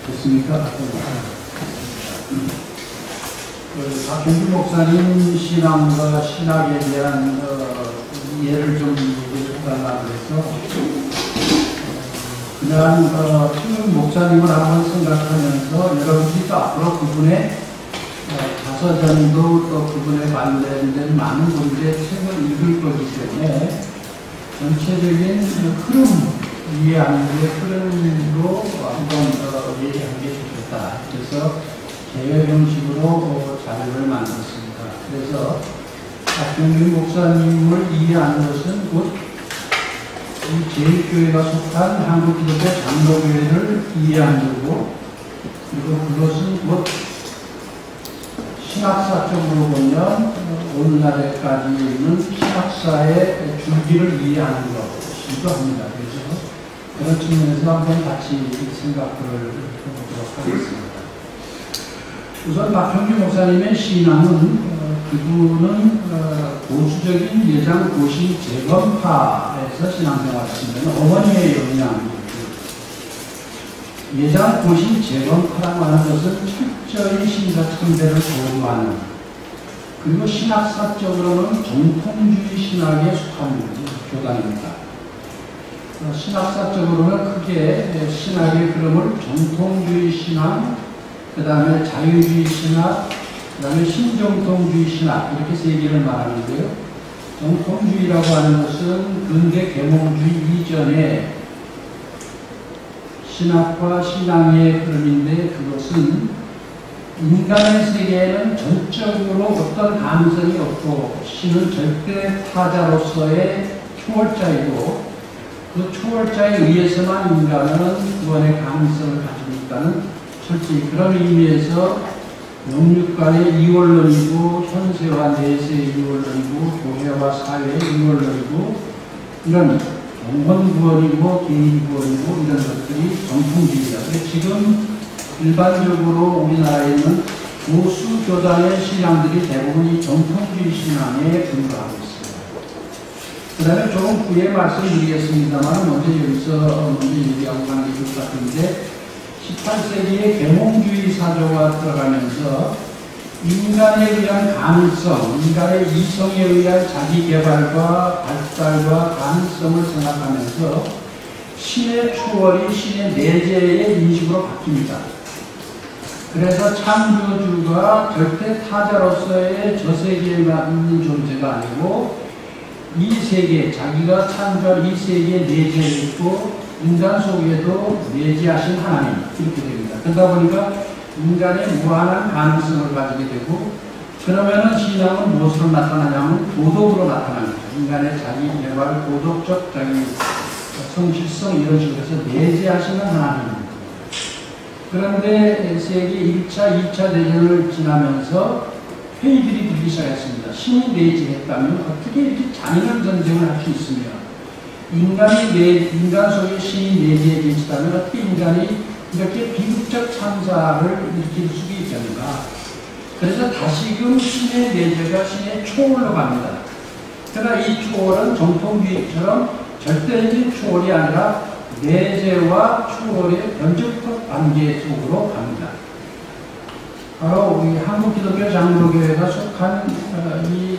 됐습니까? 박형규 목사님 신앙과 신학에 대한 이해를 좀 얘기해달라고 해서 그냥 박형규 목사님을 한번 생각하면서 여러분들이 또 앞으로 그분의 자서전도 또 그분에 관련된 많은 분들의 책을 읽을 거기 때문에 전체적인 흐름, 이해하는 게 흐름으로 한번 얘기하는 게 좋겠다. 그래서 계획 형식으로 자료를 만들었습니다. 그래서 박형규 목사님을 이해하는 것은 곧 이 제1교회가 속한 한국기독교 장로교회를 이해하는 거고, 그리고 그것은 곧 신학사적으로 보면 오늘날에까지 있는 신학사의 줄기를 이해하는 것이기도 합니다. 그래서 그런 측면에서 한번 같이 생각을 해보도록 하겠습니다. 우선 박형규 목사님의 신앙은 그분은 보수적인 예장 고시 재건파에서 신앙생활했습니다. 어머니의 영향. 예장 고시 재건파라고 하는 것은 철저히 신사 첨배를 도모하는, 그리고 신학사적으로는 정통주의 신학에 속한 교단입니다. 신학사적으로는 크게 신학의 흐름을 정통주의 신학, 그 다음에 자유주의 신학, 그 다음에 신정통주의 신학, 이렇게 세 개를 말하는데요. 정통주의라고 하는 것은 근대 계몽주의 이전에 신학과 신앙의 흐름인데, 그것은 인간의 세계에는 전적으로 어떤 가능성이 없고 신은 절대 타자로서의 초월자이고 그 초월자에 의해서만 인간은 구원의 가능성을 가지고 있다는 철저히 그런 의미에서 영육간의 이원론이고 현세와 내세의 이원론이고 교회와 사회의 이원론이고 이런 영혼 구원이고 개인 구원이고 이런 것들이 정통주의다. 지금 일반적으로 우리나라에 있는 보수 교단의 신앙들이 대부분 이 정통주의 신앙에 근거하고 있습니다. 그 다음에 조금 후에 말씀드리겠습니다만 먼저 여기서 먼저 얘기하고 가는 게 좋을 것 같은데, 18세기의 계몽주의 사조가 들어가면서 인간에 의한 가능성, 인간의 이성에 의한 자기 개발과 발달과 가능성을 생각하면서 신의 초월이 신의 내재의 인식으로 바뀝니다. 그래서 창조주가 절대 타자로서의 저 세계에 있는 존재가 아니고 이 세계, 자기가 창조한 이 세계에 내재해 있고 인간 속에도 내재하신 하나님, 이렇게 됩니다. 그러다 보니까 인간의 무한한 가능성을 가지게 되고, 그러면은 신앙은 무엇으로 나타나냐면 도덕으로 나타납니다. 인간의 자기 개발, 도덕적 자기 성실성 이런 식으로 해서 내재하시는 하나님입니다. 그런데 세계 1차, 2차 대전을 지나면서 회의들이 들기 시작했습니다. 신이 내재했다면 어떻게 이렇게 잔인한 전쟁을 할 수 있으며, 인간 속에 신이 내재해 계시다면 어떻게 인간이 이렇게 비극적 참사를 일으킬 수 있겠는가. 그래서 다시금 신의 내재가 신의 초월로 갑니다. 그러나 이 초월은 정통주의처럼 절대적인 초월이 아니라 내재와 초월의 변적적 관계 속으로 갑니다. 바로 우리 한국기독교 장로교회가 속한 이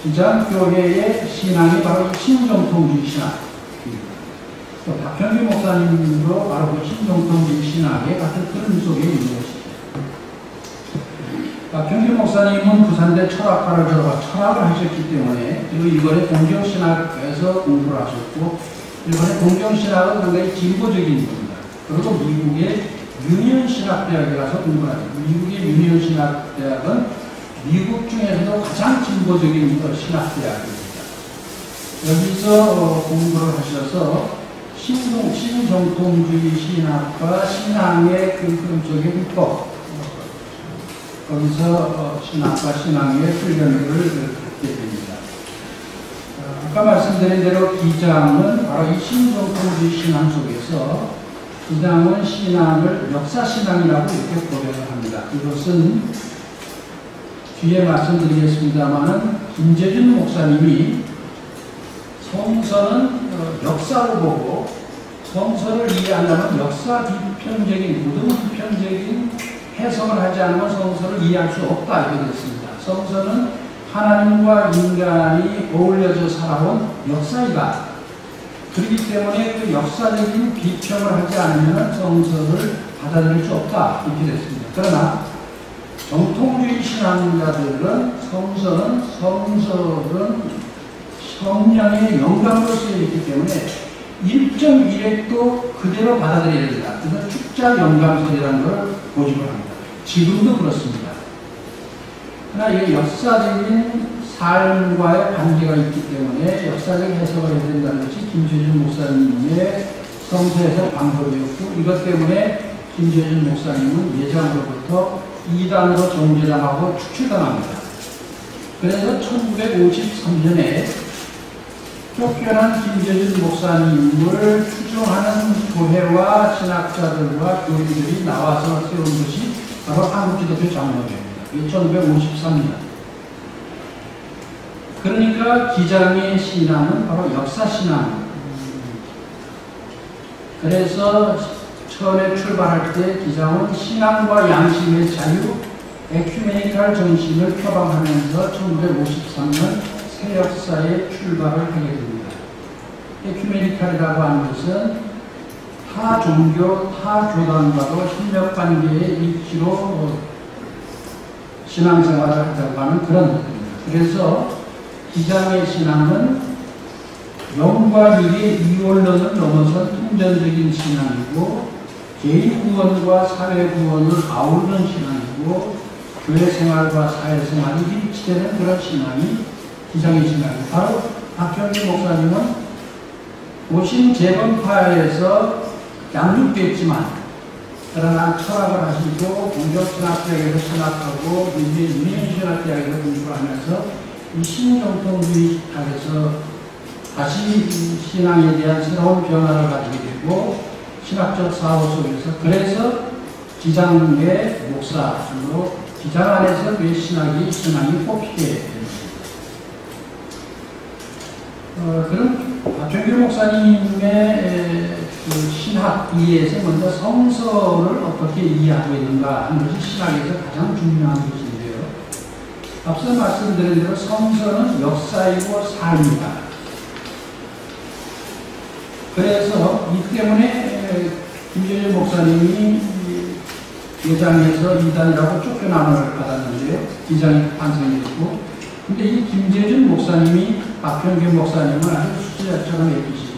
기장교회의 신앙이 바로 신정통주의 신앙입니다. 또 박형규 목사님도 바로 그 신정통주의 신학의 같은 흐름 속에 있는 것이죠. 박형규 목사님은 부산대 철학과를 졸업하고 철학을 하셨기 때문에, 그리고 이번에 동경신학에서 공부를 하셨고, 이번에 동경신학은 상당히 진보적인 겁니다. 그리고 미국의 유니언신학대학에 가서 공부를 하죠. 미국의 유니언신학대학은 미국 중에서도 가장 진보적인 신학대학입니다. 여기서 공부를 하셔서 신정통주의 신학과 신앙의 그 흐름적인 문법, 거기서 신학과 신앙의 훈련을 갖게 됩니다. 아까 말씀드린 대로 기장은 바로 이 신정통주의 신앙 속에서 기장은 신앙을 역사신앙이라고 이렇게 고려를 합니다. 이것은 뒤에 말씀드리겠습니다만은 김재준 목사님이 성서는 역사로 보고 성서를 이해하려면 역사 비편적인, 무등 비편적인 해석을 하지 않으면 성서를 이해할 수 없다 이렇게 됐습니다. 성서는 하나님과 인간이 어울려져 살아온 역사이다. 그렇기 때문에 그 역사적인 비평을 하지 않으면 성서를 받아들일 수 없다 이렇게 됐습니다. 그러나 정통주의 신앙자들은 성서는 성령의 영감으로 쓰여있기 때문에 일정 일획도 그대로 받아들여야 된다. 그래서 축자 영감설이라는 걸 고집을 합니다. 지금도 그렇습니다. 그러나 이게 역사적인 삶과의 관계가 있기 때문에 역사적 해석을 해야 된다는 것이 김재준 목사님의 성서에서 방법이었고, 이것 때문에 김재준 목사님은 예전부터 이단으로 정죄당하고 추출당합니다. 그래서 1953년에 쫓겨난 김재준 목사님을 추종하는 교회와 신학자들과 교인들이 나와서 세운 것이 바로 한국기독교 장로교회입니다. 1953년. 그러니까 기장의 신앙은 바로 역사신앙. 그래서 처음에 출발할 때 기장은 신앙과 양심의 자유, 에큐메니칼 정신을 표방하면서 1953년 새 역사의 출발을 하게 됩니다. 에큐메니칼이라고 하는 것은 타 종교, 타 교단과도 협력관계의 일치로 신앙생활을 하자고 하는 그런 것입니다. 그래서 기장의 신앙은 영과 일의 이원론을 넘어선 통전적인 신앙이고, 개인 구원과 사회 구원을 아우르는 신앙이고, 교회 생활과 사회 생활이 일치되는 그런 신앙이 기장의 신앙이고, 바로 박형규 목사님은 오신 재범파에서 양육됐지만, 그러나 철학을 하시고 공격신학대학에서 신학하고 유니언신학대학에서 공부를 하면서 이 신정통주의 학에서 다시 신앙에 대한 새로운 변화를 가지게 되고, 신학적 사고 속에서 그래서 기장의 목사로 기장 안에서 그의 신앙이 뽑히게 됩니다. 그럼 박형규 목사님의 그 신학 이해에서 먼저 성서를 어떻게 이해하고 있는가 하는 것이 신학에서 가장 중요한 것인데요. 앞서 말씀드린 대로 성서는 역사이고 삶이다. 그래서 이 때문에 김재준 목사님이 예장에서 이단이라고 쫓겨남을 받았는데요. 기장이 탄생했고, 근데 이 김재준 목사님이 박형규 목사님을 아주 수제자처럼 해주시고,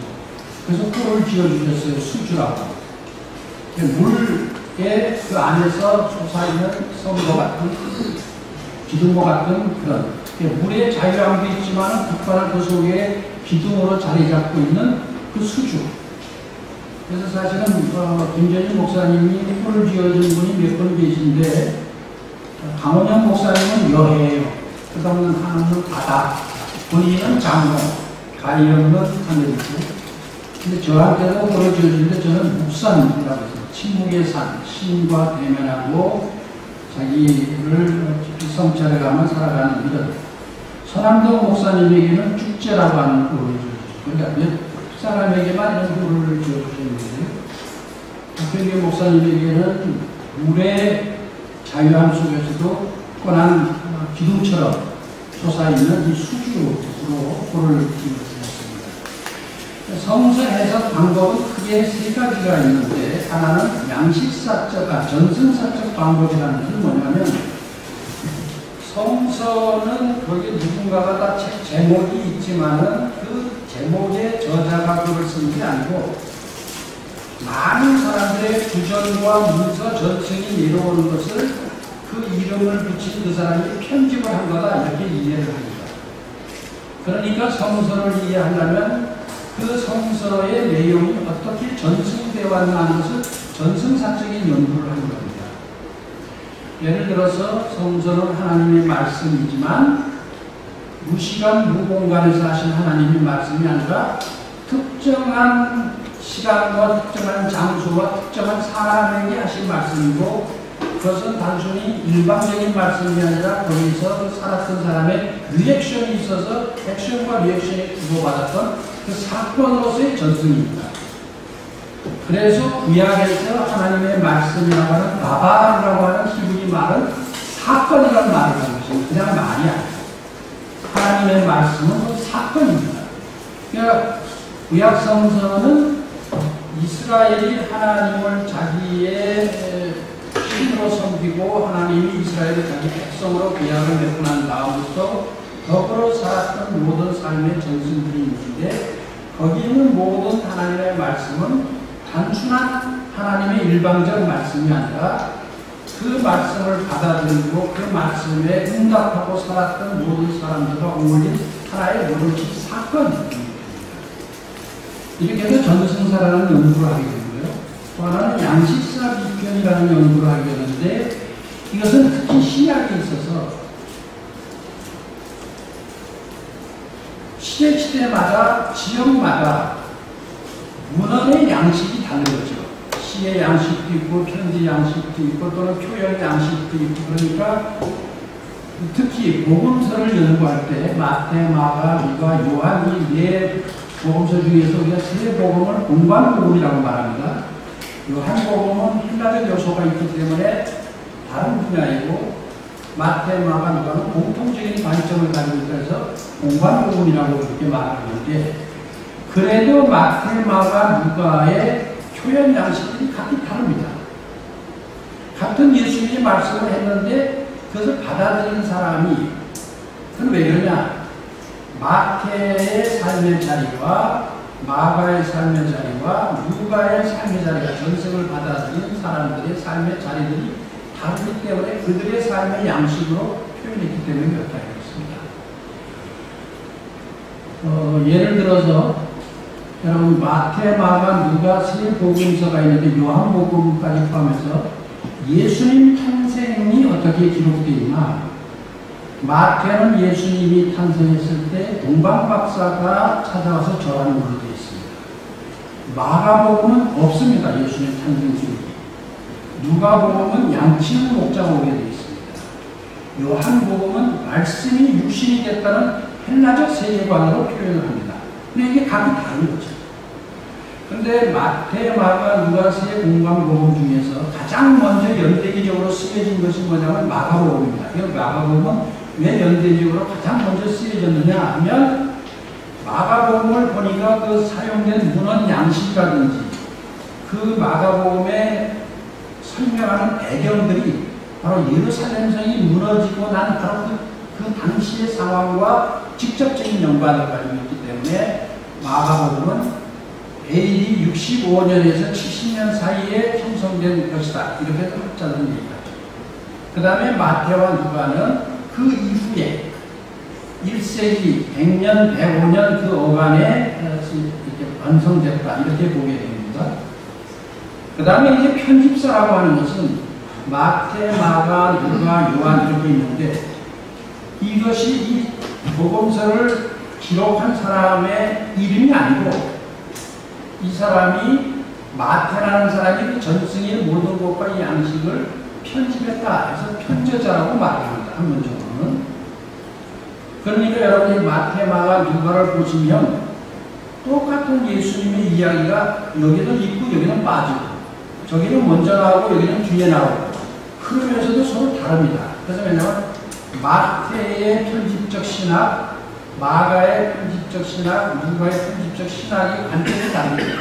그래서 꼴을 지어주셨어요. 수주라고. 물에 그 안에서 솟아있는 성도 같은, 기둥과 같은 그런, 물에 자유함도 있지만 국가는 그 속에 기둥으로 자리 잡고 있는 그 수주. 그래서 사실은 김재준 목사님이 꼴을 지어준 분이 몇 분 계신데, 강원영 목사님은 여해예요. 그 다음은 하나는 바다, 본인은 장로, 가리형은 하늘이고, 근데 저한테도 꼴을 지어주는데 저는 묵산이라고 해서 침묵의 산, 신과 대면하고 자기를 성찰해 가면 살아가는 이런. 서남도 목사님에게는 축제라고 하는 꼴을 지어주죠. 그러니까 몇 사람에게만 이런 꼴을 지어주셨는데, 박형규 목사님에게는 물의 자유함 속에서도 뻔한 기둥처럼 솟아있는 이 수주로 꼴을 지어주셨습니다. 성서 해석 방법은 크게 세 가지가 있는데, 하나는 양식사적, 전승사적 방법이라는 것은 뭐냐면, 성서는 거기 누군가가 다 책 제목이 있지만은 그 제목의 저자가 그걸 쓴 게 아니고, 많은 사람들의 구전과 문서 전승이 이루어오는 것을 그 이름을 붙인 그 사람이 편집을 한 거다 이렇게 이해를 합니다. 그러니까 성서를 이해하려면 그 성서의 내용이 어떻게 전승되어 왔나 하는 것을 전승사적인 연구를 하는 겁니다. 예를 들어서 성서는 하나님의 말씀이지만 무시간 무공간에서 하신 하나님의 말씀이 아니라 특정한 시간과 특정한 장소와 특정한 사람에게 하신 말씀이고, 그것은 단순히 일방적인 말씀이 아니라 거기서 살았던 사람의 리액션이 있어서 액션과 리액션이 주고받았던 그 사건으로서의 전승입니다. 그래서 구약에서 하나님의 말씀이라고 하는 나바라고 하는 히브리 말은 사건이라는 말을 하는 것입니다. 그냥 말이 아니에요. 하나님의 말씀은 사건입니다. 그러니까 구약 성서는 이스라엘이 하나님을 자기의 신으로 섬기고 하나님이 이스라엘을 자기 백성으로 구약을 맺고 난 다음부터 더불어 살았던 모든 삶의 전승들이 있는데 거기 있는 모든 하나님의 말씀은 단순한 하나님의 일방적 말씀이 아니라 그 말씀을 받아들이고 그 말씀에 응답하고 살았던 모든 사람들과 어울린 하나의 모든식 사건입니다. 이렇게 해서 전승사라는 연구를 하게 되고요. 또 하나는 양식사 비편이라는 연구를 하게 되는데 이것은 특히 신약에 있어서 시대마다 지역마다 문헌의 양식이 다른 거죠. 시의 양식도 있고 편지 양식도 있고 또는 표현 양식도 있고 그러니까 특히 복음서를 연구할 때 마태, 마가, 루가, 요한 이 네 복음서 중에서 우리가 세 복음을 공관 복음이라고 말합니다. 한 복음은 헬라적 요소가 있기 때문에 다른 분야이고 마태, 마가, 루가는 공통적인 관점을 가지고 있어서 공관 복음이라고 그렇게 말하는데 그래도 마태, 마가, 루가의 표현 양식들이 각기 다릅니다. 같은 예수님이 말씀을 했는데 그것을 받아들인 사람이 그건 왜 그러냐? 마태의 삶의 자리와 마가의 삶의 자리와 루가의 삶의 자리가 전승을 받아들인 사람들의 삶의 자리들이 다르기 때문에 그들의 삶의 양식으로 표현했기 때문에 그렇다 했습니다. 예를 들어서 여러분 마태, 마가, 루가 세 복음서가 있는데 요한복음까지 포함해서 예수님 탄생이 어떻게 기록되어 있나? 마태는 예수님이 탄생했을 때 동방박사가 찾아와서 절하는 걸로 되어 있습니다. 마가복음은 없습니다. 예수님 탄생 기록이. 누가복음은 양치는 목자가 오게 되어 있습니다. 요한복음은 말씀이 육신이 됐다는 헬라적 세계관으로 표현을 합니다. 근데 이게 각이 다른 거죠. 근데 마태, 마가, 누가 세 공관복음 중에서 가장 먼저 연대기적으로 쓰여진 것이 뭐냐면 마가복음입니다. 이 마가복음은 왜 연대적으로 가장 먼저 쓰여졌느냐 하면 마가복음을 보니까 그 사용된 문헌 양식이라든지 그 마가복음에 설명하는 배경들이 바로 예루살렘성이 무너지고 난 바로 그 당시의 상황과 직접적인 연관을 가지고 있기 때문에 마가복음은 AD 65년에서 70년 사이에 형성된 것이다. 이렇게 학자들은 얘기하죠. 그 다음에 마태와 누가는 그 이후에 1세기, 100년, 105년 그 어간에 이렇게 완성됐다. 이렇게 보게 됩니다. 그 다음에 이제 편집사라고 하는 것은 마태, 마가, 누가, 요한 이렇게 있는데 이것이 이 복음서를 기록한 사람의 이름이 아니고 이 사람이 마태라는 사람이 그 전승의 모든 것과 이 양식을 편집했다 해서 편저자라고 말합니다. 한문적으로는. 그러니까 여러분이 마태, 마가, 누가를 보시면 똑같은 예수님의 이야기가 여기는 있고 여기는 빠지고 저기는 먼저 나오고 여기는 뒤에 나오고 그러면서도 서로 다릅니다. 그래서 왜냐하면 마태의 편집적 신학 마가의 편집적 신학, 누가의 편집적 신학이 완전히 다릅니다.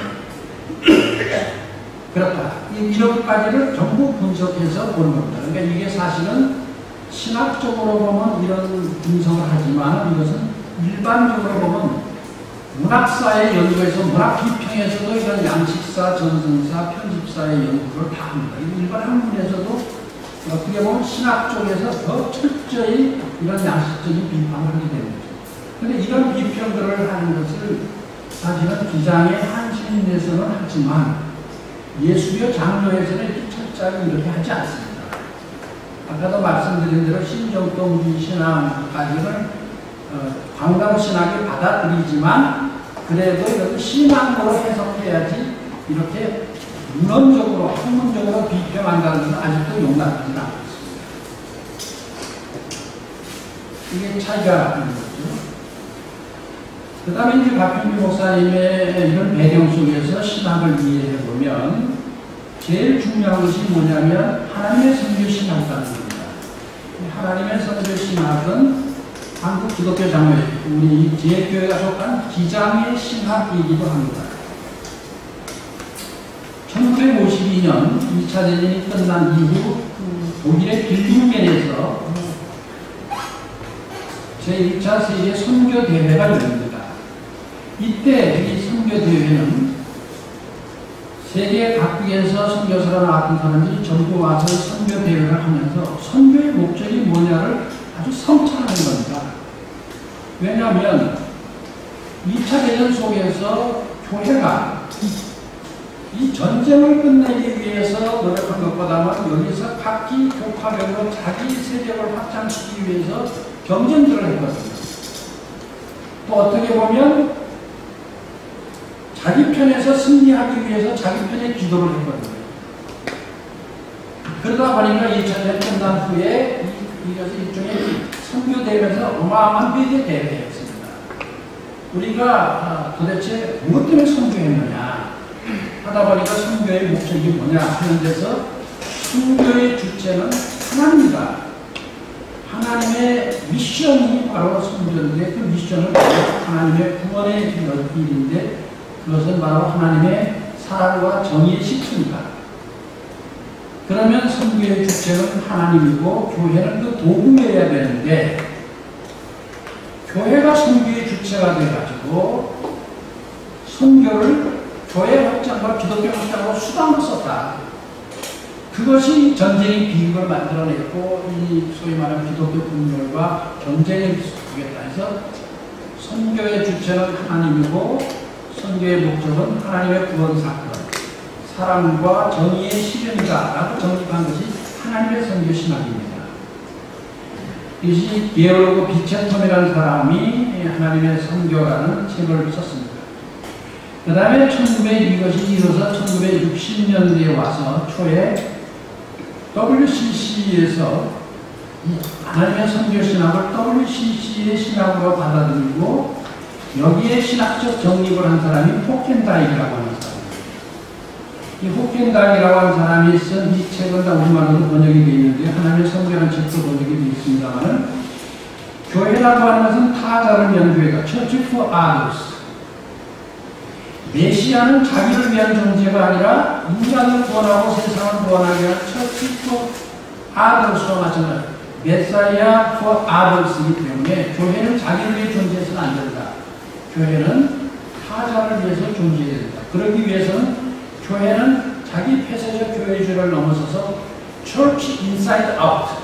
그렇다. 이런까지를 전부 분석해서 보는 겁니다. 그러니까 이게 사실은 신학적으로 보면 이런 분석을 하지만 이것은 일반적으로 보면 문학사의 연구에서 문학 비평에서도 이런 양식사, 전승사, 편집사의 연구를 다 합니다. 일반 학문에서도 어떻게 보면 신학 쪽에서 더 철저히 이런 양식적인 비판을 하게 됩니다. 그런데 이런 비평들을 하는 것을 사실은 기장의 한신인 데서는 하지만 예수교 장로에서는 이렇게 철저하게 이렇게 하지 않습니다. 아까도 말씀드린 대로 신정동 신앙까지는 광담신학이 받아들이지만 그래도 이것을 신앙으로 해석해야지 이렇게 문헌적으로 학문적으로 비평한다는 것은 아직도 용납하지 않고 있습니다. 이게 차이가 있는 거죠. 그 다음에 이제 박형규 목사님의 이런 배경 속에서 신학을 이해해 보면 제일 중요한 것이 뭐냐면 하나님의 선교 신학이라는 겁니다. 하나님의 선교 신학은 한국 기독교 장로회, 우리 지혜교회가 속한 기장의 신학이기도 합니다. 1952년 2차 대전이 끝난 이후 독일의 빌링겐에서 제1차 세계 선교대회가 열립니다. 이때 이 선교대회는 세계 각국에서 선교사로 나왔던 사람들이 전부 와서 선교대회를 하면서 선교의 목적이 뭐냐를 아주 성찰하는 겁니다. 왜냐하면 2차 대전 속에서 교회가 이 전쟁을 끝내기 위해서 노력한 것보다는 여기서 각기 격파력으로 자기 세력을 확장시키기 위해서 경쟁들을 했거든요. 또 어떻게 보면 자기 편에서 승리하기 위해서 자기 편에 기도를 했거든요. 그러다 보니까 2차전 끝난 후에 이것이 일종의 선교대회에서 어마어마한 비대 대회였습니다. 우리가 도대체 무엇 때문에 선교했느냐 하다 보니까 선교의 목적이 뭐냐 하는 데서 선교의 주체는 하나님이다. 하나님의 미션이 바로 선교인데 그 미션은 하나님의 구원의 일인데 그것은 바로 하나님의 사랑과 정의의 실천이다. 그러면 선교의 주체는 하나님이고 교회는 그 도구여야 되는데 교회가 선교의 주체가 돼가지고 선교를 교회 확장과 기독교 확장으로 수단으로 썼다. 그것이 전쟁의 비극을 만들어냈고 이 소위 말하는 기독교 분열과 전쟁을 계속하겠다 해서 선교의 주체는 하나님이고 선교의 목적은 하나님의 구원 사건, 사랑과 정의의 실현이다라고 정립한 것이 하나님의 선교 신학입니다. 이것이 게오르고 비체톰이라는 사람이 하나님의 선교라는 책을 썼습니다. 그 다음에 이것이 이뤄서 1960년대에 와서 초에 WCC에서 하나님의 선교 신학을 WCC의 신학으로 받아들이고 여기에 신학적 정립을 한 사람이 호켄다이크라고 하는 사람입니다. 이 호켄다이크라고 하는 사람이 쓴 이 책은 다 우리말로도 번역이 되어 있는데 하나님의 선교라는 책도 번역이 되어 있습니다만 교회라고 하는 것은 타자를 위한 교회가 Church for Others. 메시아는 자기를 위한 존재가 아니라 인간을 구원하고 세상을 구원하기 위한 Church for Others와 마찬가지로 메사이아 for Others이기 때문에 교회는 자기를 위해 존재해서는 안 된다. 교회는 타자를 위해서 존재해야 된다. 그러기 위해서는 교회는 자기 폐쇄적 교회주의를 넘어서서 Church inside out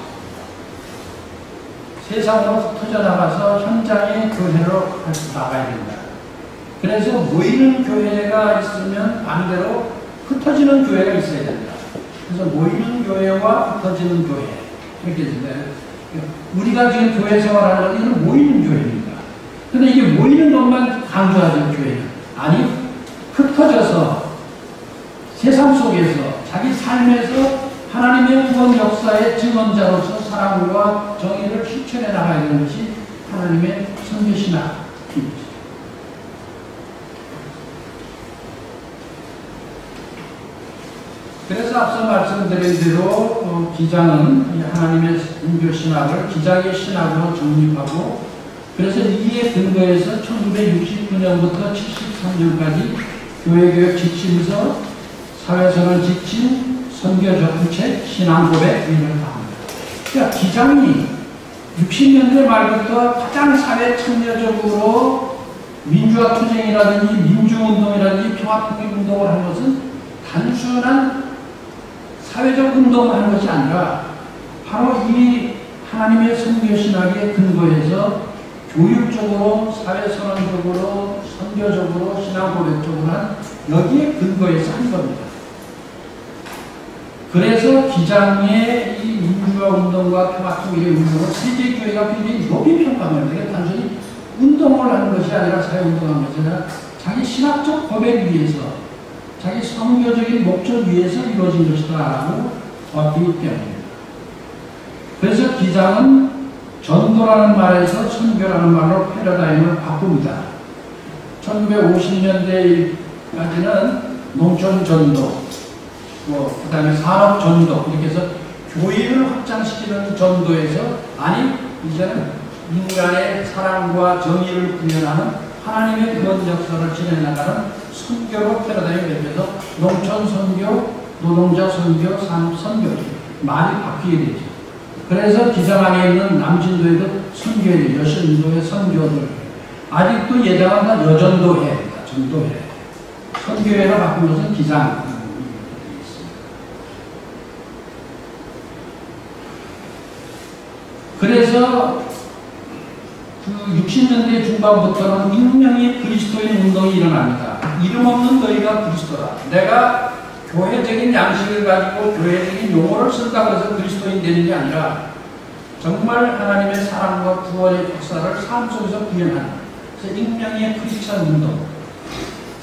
세상으로 터져나가서 현장의 교회로 나가야 된다. 그래서 모이는 교회가 있으면 반대로 흩어지는 교회가 있어야 된다. 그래서 모이는 교회와 흩어지는 교회 이렇게 됩니다. 우리가 지금 교회 생활하는 것은 모이는 교회입니다. 근데 이게 모이는 것만 강조하죠, 교회는. 아니, 흩어져서 세상 속에서 자기 삶에서 하나님의 구원 역사의 증언자로서 사랑과 정의를 실천해 나가야 되는 것이 하나님의 선교신학입니다. 그래서 앞서 말씀드린 대로 기장은 하나님의 선교신학을 기장의 신학으로 정립하고 그래서 이에 근거해서 1969년부터 73년까지 교회교육 지침서, 사회선언 지침, 선교적구책, 신앙고백 이런 걸 합니다. 그러니까 기장이 60년대 말부터 가장 사회 참여적으로 민주화 투쟁이라든지 민주운동이라든지 평화통일운동을 한 것은 단순한 사회적 운동을 하는 것이 아니라 바로 이 하나님의 선교신학에 근거해서 교육적으로, 사회선언적으로, 선교적으로, 신앙고백적으로 한 여기에 근거해서 한 겁니다. 그래서 기장의 이 민주화운동과 평화통일의 운동을 세계교회가 굉장히 높이 평가합니다. 이게 단순히 운동을 하는 것이 아니라 사회운동을 하는 것이 아니라 자기 신학적 고백 위해서 자기 선교적인 목적 위해서 이루어진 것이다 라고 보았기 때문입니다. 그래서 기장은 전도라는 말에서 선교라는 말로 패러다임을 바꿉니다. 1950년대까지는 농촌 전도, 그 다음에 산업 전도, 이렇게 해서 교회를 확장시키는 전도에서, 아니, 이제는 인간의 사랑과 정의를 구현하는 하나님의 그런 역사를 진행나가는 선교로 패러다임이 되면서 농촌 선교, 노동자 선교, 산업 선교 많이 바뀌게 되죠. 그래서 기장 안에 있는 남진도에도 선교회, 여신도의 선교들, 아직도 예장은 다 여전도회, 전도회, 선교회로 바꾼 것은 기장. 그래서 그 60년대 중반부터는 익명의 그리스도인 운동이 일어납니다. 이름 없는 너희가 그리스도라. 내가 교회적인 양식을 가지고 교회적인 용어를 쓴다고 해서 그리스도인 되는 게 아니라 정말 하나님의 사랑과 구원의 역사를 삶 속에서 구현하는, 그래서 익명의 크리스천 운동.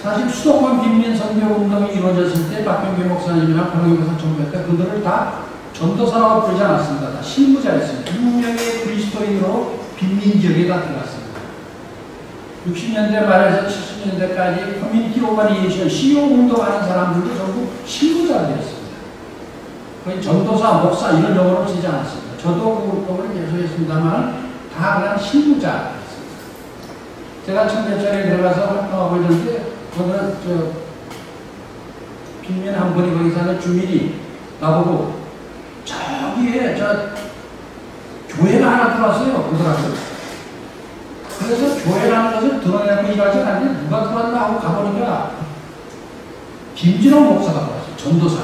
사실 수도권 빈민 선교 운동이 이루어졌을 때 박병규 목사님이나 권영기 목사 전부했 때 그들을 다 전도사라고 부르지 않았습니다. 다 신부자였습니다. 익명의 그리스도인으로 빈민 지역에 다 들어갔습니다. 60년대 말에서 70년대까지 커뮤니티 오버니에이션, CEO 운동하는 사람들도 전부 신부자들이었습니다. 거의 전도사, 목사 이런 용어를 쓰지 않았습니다. 저도 그 운동을 계속했습니다만 다 그냥 신부자였습니다. 제가 청계천에 들어가서 활동하고 있는데 오늘 빈민 한 분이 거기 사는 주민이 나보고 저기에 교회가 하나 들어왔어요. 그러더라고요. 그래서 교회라는 것을 드러내고 일하지 않는데 누가 들어왔나 하고 가보니까 김진호 목사가 들어왔어요. 전도사.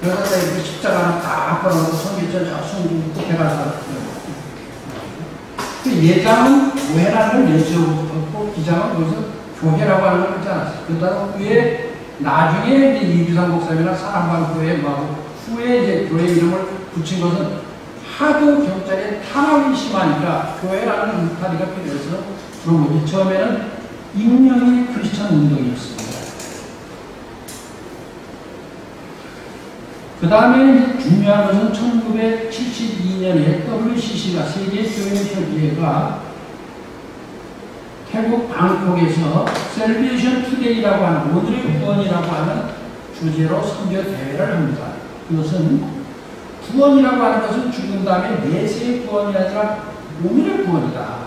그래서 내가 십자가 하나 딱 걸어놓고 성기절 손 끝에 가서 예장은 교회라는 걸 내세우고 기장은 거기서 교회라고 하는 걸 하지 않았어요. 그러다가 후에 나중에 이제 이규상 목사님이나 사랑방교회 후에 이제 교회 이름을 붙인 것은 하도 경찰에 탄압이 심하니까 교회라는 울타리가 필요해서 그런 거지. 처음에는 익명의 크리스천 운동이었습니다. 그 다음에 중요한 것은 1972년에 WCC가 세계교회협의회가 태국 방콕에서 셀베이션 투데이라고 하는 오늘의 구원이라고 하는 주제로 선교 대회를 합니다. 이것은 구원이라고 하는 것은 죽은 다음에 내세의 구원이 아니라 오늘의 구원이다.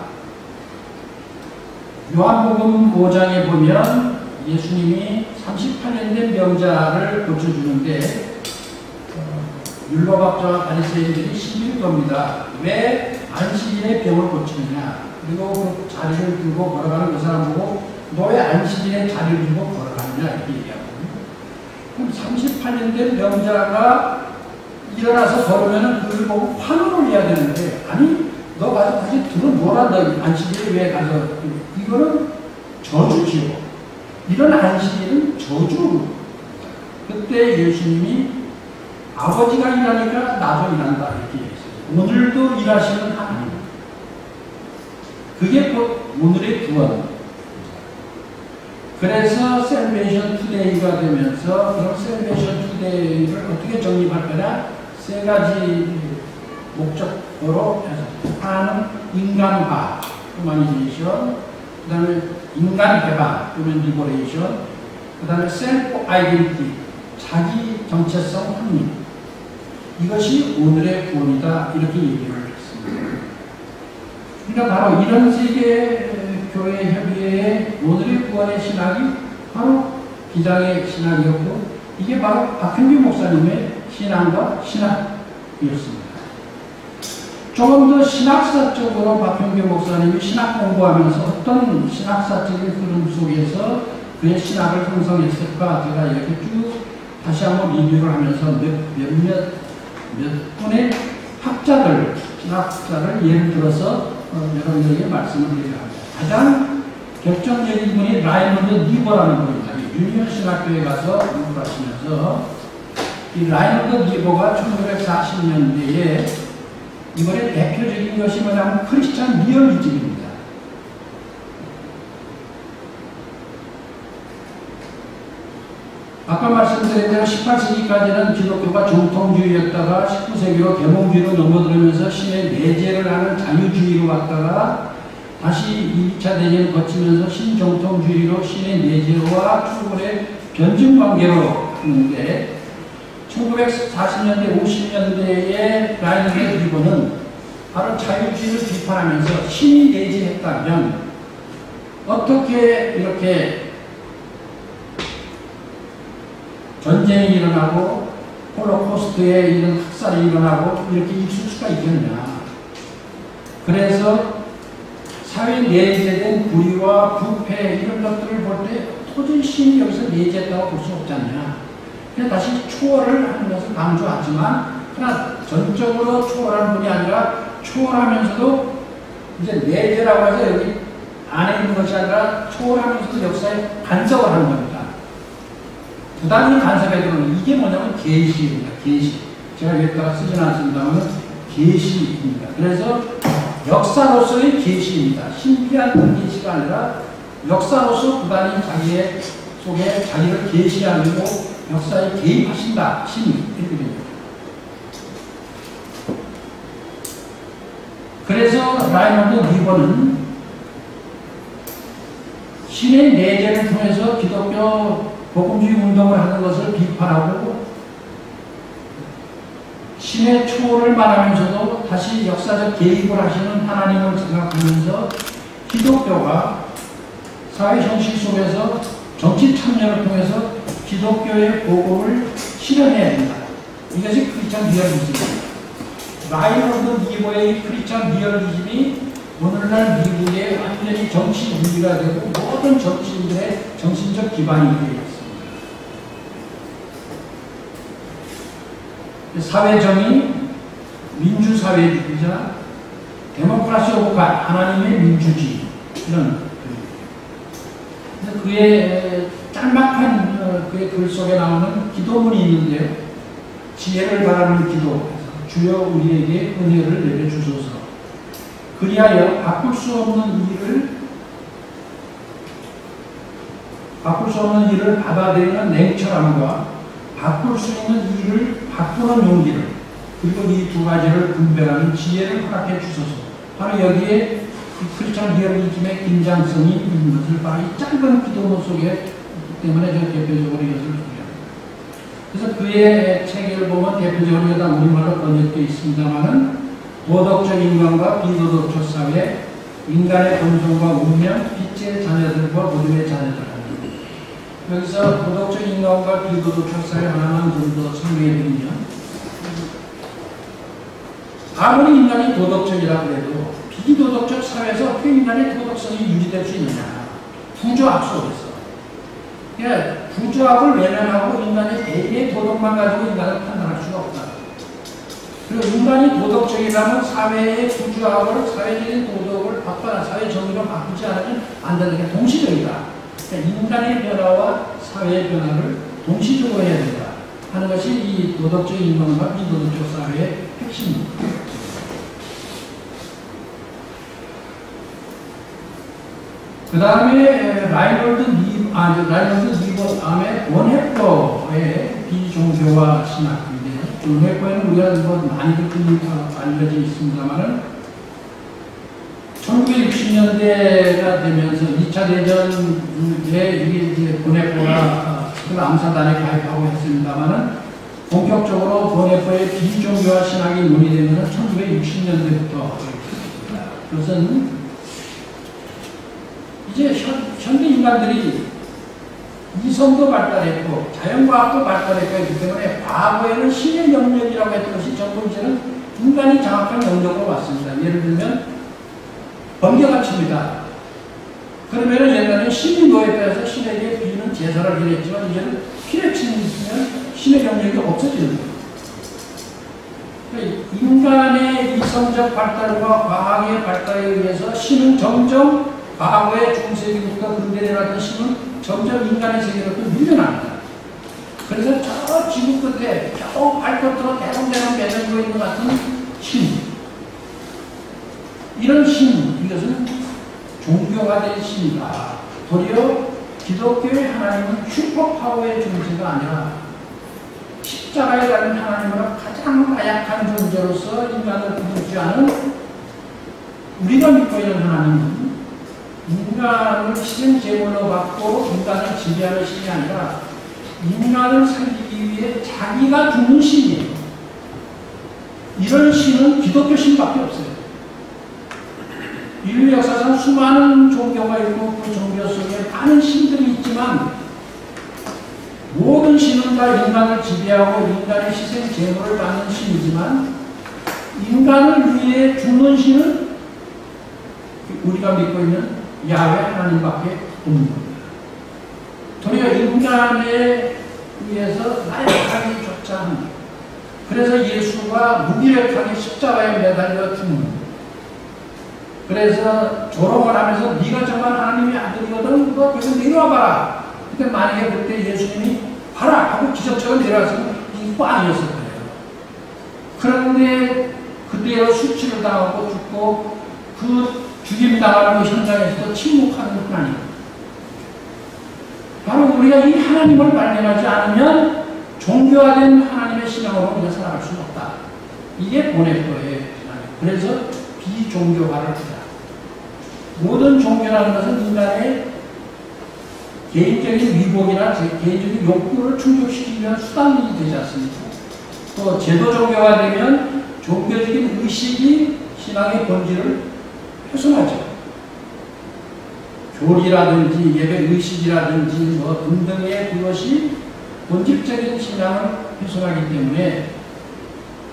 요한복음 5장에 보면 예수님이 38년 된 병자를 고쳐주는데 율법학자와 바리새인들이 시비를 겁니다. 왜 안식일에 병을 고치느냐. 그리고 그 자리를 들고 걸어가는 그 사람 보고 너 왜 안식일에 자리를 들고 걸어가느냐 이렇게 얘기하고, 그럼 38년 된 병자가 일어나서 걸으면 그걸 보고 환호를 해야 되는데, 아니 너 가서 다시 들어놓으라. 너 안식일에 왜 가서. 이거는 저주지요. 이런 안식일은 저주. 그때 예수님이 아버지가 일하니까 나도 일한다 이렇게 얘기했어요. 오늘도 일하시는 하나님. 그게 곧 오늘의 구원. 그래서 셀베이션 투데이가 되면서 그럼 셀베이션 투데이를 어떻게 정립할 거냐? 세 가지 목적으로 해서 하나는 인간화, 휴머니제이션, 그 다음에 인간 개방, 휴먼 리버레이션, 그 다음에 셀프 아이덴티티, 자기 정체성 확립. 이것이 오늘의 구원이다 이렇게 얘기를 했습니다. 그러니까 바로 이런 세계교회 협의회의 오늘의 구원의 신학이 바로 기장의 신학이었고, 이게 바로 박형규 목사님의 신앙과 신학이었습니다. 조금 더 신학사적으로 박형규 목사님이 신학 공부하면서 어떤 신학사적인 흐름 속에서 그의 신학을 형성했을까, 제가 이렇게 쭉 다시 한번 리뷰를 하면서 몇 분의 학자들, 신학자를 예를 들어서 여러분들에게 말씀을 드리려 합니다. 가장 결정적인 분이 라이먼드 니버라는 분입니다. 유니언 신학교에 가서 공부를 하시면서 이 라이먼드 니버가 1940년대에 이번에 대표적인 것이 뭐냐면 크리스찬 리얼리즘입니다. 아까 말씀드린 대로 18세기까지는 기독교가 정통주의였다가 19세기로 계몽주의로 넘어들면서 신의 내재를 하는 자유주의로 갔다가 다시 2차 대전을 거치면서 신정통주의로 신의 내재와 출근의 변증관계로 있는데 1940년대, 50년대의 라이너의 리버는 바로 자유주의를 비판하면서 신이 내재했다면 어떻게 이렇게 전쟁이 일어나고 홀로코스트에 이런 학살이 일어나고 이렇게 있을 수가 있겠냐. 그래서 사회 내재된 불의와 부패 이런 것들을 볼 때 도저히 신이 여기서 내재했다고 볼 수 없지 않냐. 그래서 다시 초월을 하는 것을 강조하지만 그러나 전적으로 초월하는 분이 아니라 초월하면서도 이제 내재라고 해서 여기 안에 있는 것이 아니라 초월하면서도 역사에 간섭을 하는 겁니다. 부당히 간섭에 들어오는 이게 뭐냐면 계시입니다. 계시. 제가 여기다가 쓰진 않습니다만 계시입니다. 그래서 역사로서의 계시입니다. 신비한 계시가 아니라 역사로서 부당히 자기의 속에 자기를 계시하고 역사에 개입하신다. 신이 이렇게 됩니다. 그래서 라이먼드 리버는 신의 내재를 통해서 기독교 복음주의 운동을 하는 것을 비판하고 신의 초월을 말하면서도 다시 역사적 개입을 하시는 하나님을 생각하면서 기독교가 사회 현실 속에서 정치 참여를 통해서 기독교의 복음을 실현해야 된다. 이것이 크리스천 리얼리즘입니다. 라이너드 리버의 크리스천 리얼리즘이 오늘날 미국의 완전히 정치 윤리가 되고 모든 정치인들의 정신적 기반이 되어 있습니다. 사회정의, 민주사회주의자, 데모크라시 오브 갓, 하나님의 민주주의 이런 그의 짤막한 그의 글 속에 나오는 기도문이 있는데요. 지혜를 바라는 기도, 주여 우리에게 은혜를 내려주소서. 그리하여 바꿀 수 없는 일을 받아들이는 냉철함과 바꿀 수 있는 일을 바꾸는 용기를 그리고 이 두 가지를 분별하는 지혜를 허락해 주소서. 바로 여기에 크리스천 리얼리즘의 긴장성이 있는 것을 바로 이 짧은 기도문 속에 있기 때문에 제가 대표적으로 이것을 소개합니다. 그래서 그의 책을 보면 대표적으로 다 우리말로 번역되어 있습니다만은 도덕적 인간과 비도덕적 사회, 인간의 본성과 운명, 빛의 자녀들과 어둠의 자녀들. 여기서 도덕적 인간과 비도덕적 사회 하나만 좀 더 설명해드리면 아무리 인간이 도덕적이라고 해도 비도덕적 사회에서 어떻게 인간의 도덕성이 유지될 수 있느냐. 부조합 속에서. 그러니까 부조합을 외면하고 인간의 개인의 도덕만 가지고 인간을 판단할 수가 없다. 그리고 인간이 도덕적이라면 사회의 부조합을, 사회적인 도덕을 바꿔라, 사회 정의로 바꾸지 않으면 안 되는 게 동시적이다. 그러니까 인간의 변화와 사회의 변화를 동시적으로 해야 된다 하는 것이 이 도덕적 인간과 비도덕적 사회의 핵심입니다. 그 다음에 라이너드 리버 다음에 본헤퍼의 비종교와 신학인데요. 본헤퍼에는 우리가 많이들 알려져 있습니다만은 1960년대가 되면서 2차 대전에 이게 본헤퍼가 암사단에 가입하고 했습니다만은 본격적으로 본헤퍼의 비종교와 신학이 논의되면서 1960년대부터 그것은 이제 현대 인간들이 이성도 발달했고 자연과학도 발달했고 했기 때문에 과거에는 신의 영역이라고 했던 것이 전부 이제는 인간이 장악한 영역으로 왔습니다. 예를 들면 번개가치입니다. 그러면 옛날에는 신이 노예에 따라서 신에게 비는 제사를 드렸지만 이제는 피레침이 있으면 신의 영역이 없어지는 거예요. 그러니까 인간의 이성적 발달과 과학의 발달에 의해서 신은 점점 과거의 중세기부터 근대에 났던 신은 점점 인간의 세계로부터 밀려납니다. 그래서 저 지구 끝에 겨우 발끝으로 대롱대롱 매달리고 있는 것 같은 신. 이런 신, 이것은 종교가 된 신이다. 도리어 기독교의 하나님은 슈퍼파워의 존재가 아니라 십자가에 달린 하나님으로 가장 나약한 존재로서 인간을 부르지 않은 우리가 믿고 있는 하나님은 인간을 희생 제물로 받고 인간을 지배하는 신이 아니라 인간을 살리기 위해 자기가 죽는 신이에요. 이런 신은 기독교 신밖에 없어요. 인류 역사상 수많은 종교가 있고 그 종교 속에 많은 신들이 있지만 모든 신은 다 인간을 지배하고 인간의 희생 제물을 받는 신이지만 인간을 위해 죽는 신은 우리가 믿고 있는 야훼 하나님밖에 없는 겁니다. 도리어 인간에 의해서 나약하기조차 합니다. 그래서 예수가 무기력하게 십자가에 매달려 죽는 겁니다. 그래서 조롱을 하면서 네가 정말 하나님의 아들이거든 너 그래서 내려와봐라. 근데 만약에 그때 예수님이 봐라 하고 기적처럼 내려왔으면 이거 아니었을 거예요. 그런데 그대로 수치를 당하고 죽고 그 죽임 당하는 현장에서도 침묵하는 하나님. 바로 우리가 이 하나님을 발견하지 않으면 종교화된 하나님의 신앙으로 우리가 살아갈 수는 없다. 이게 보네토의 그래서 비종교화를 하자. 모든 종교라는 것은 인간의 개인적인 위복이나 개인적인 욕구를 충족시키기 위한 수단이 되지 않습니까? 또 제도 종교가 되면 종교적인 의식이 신앙의 본질을 훼손하죠. 교리라든지 예배 의식이라든지 뭐 등등의 그것이 본질적인 신앙을 훼손하기 때문에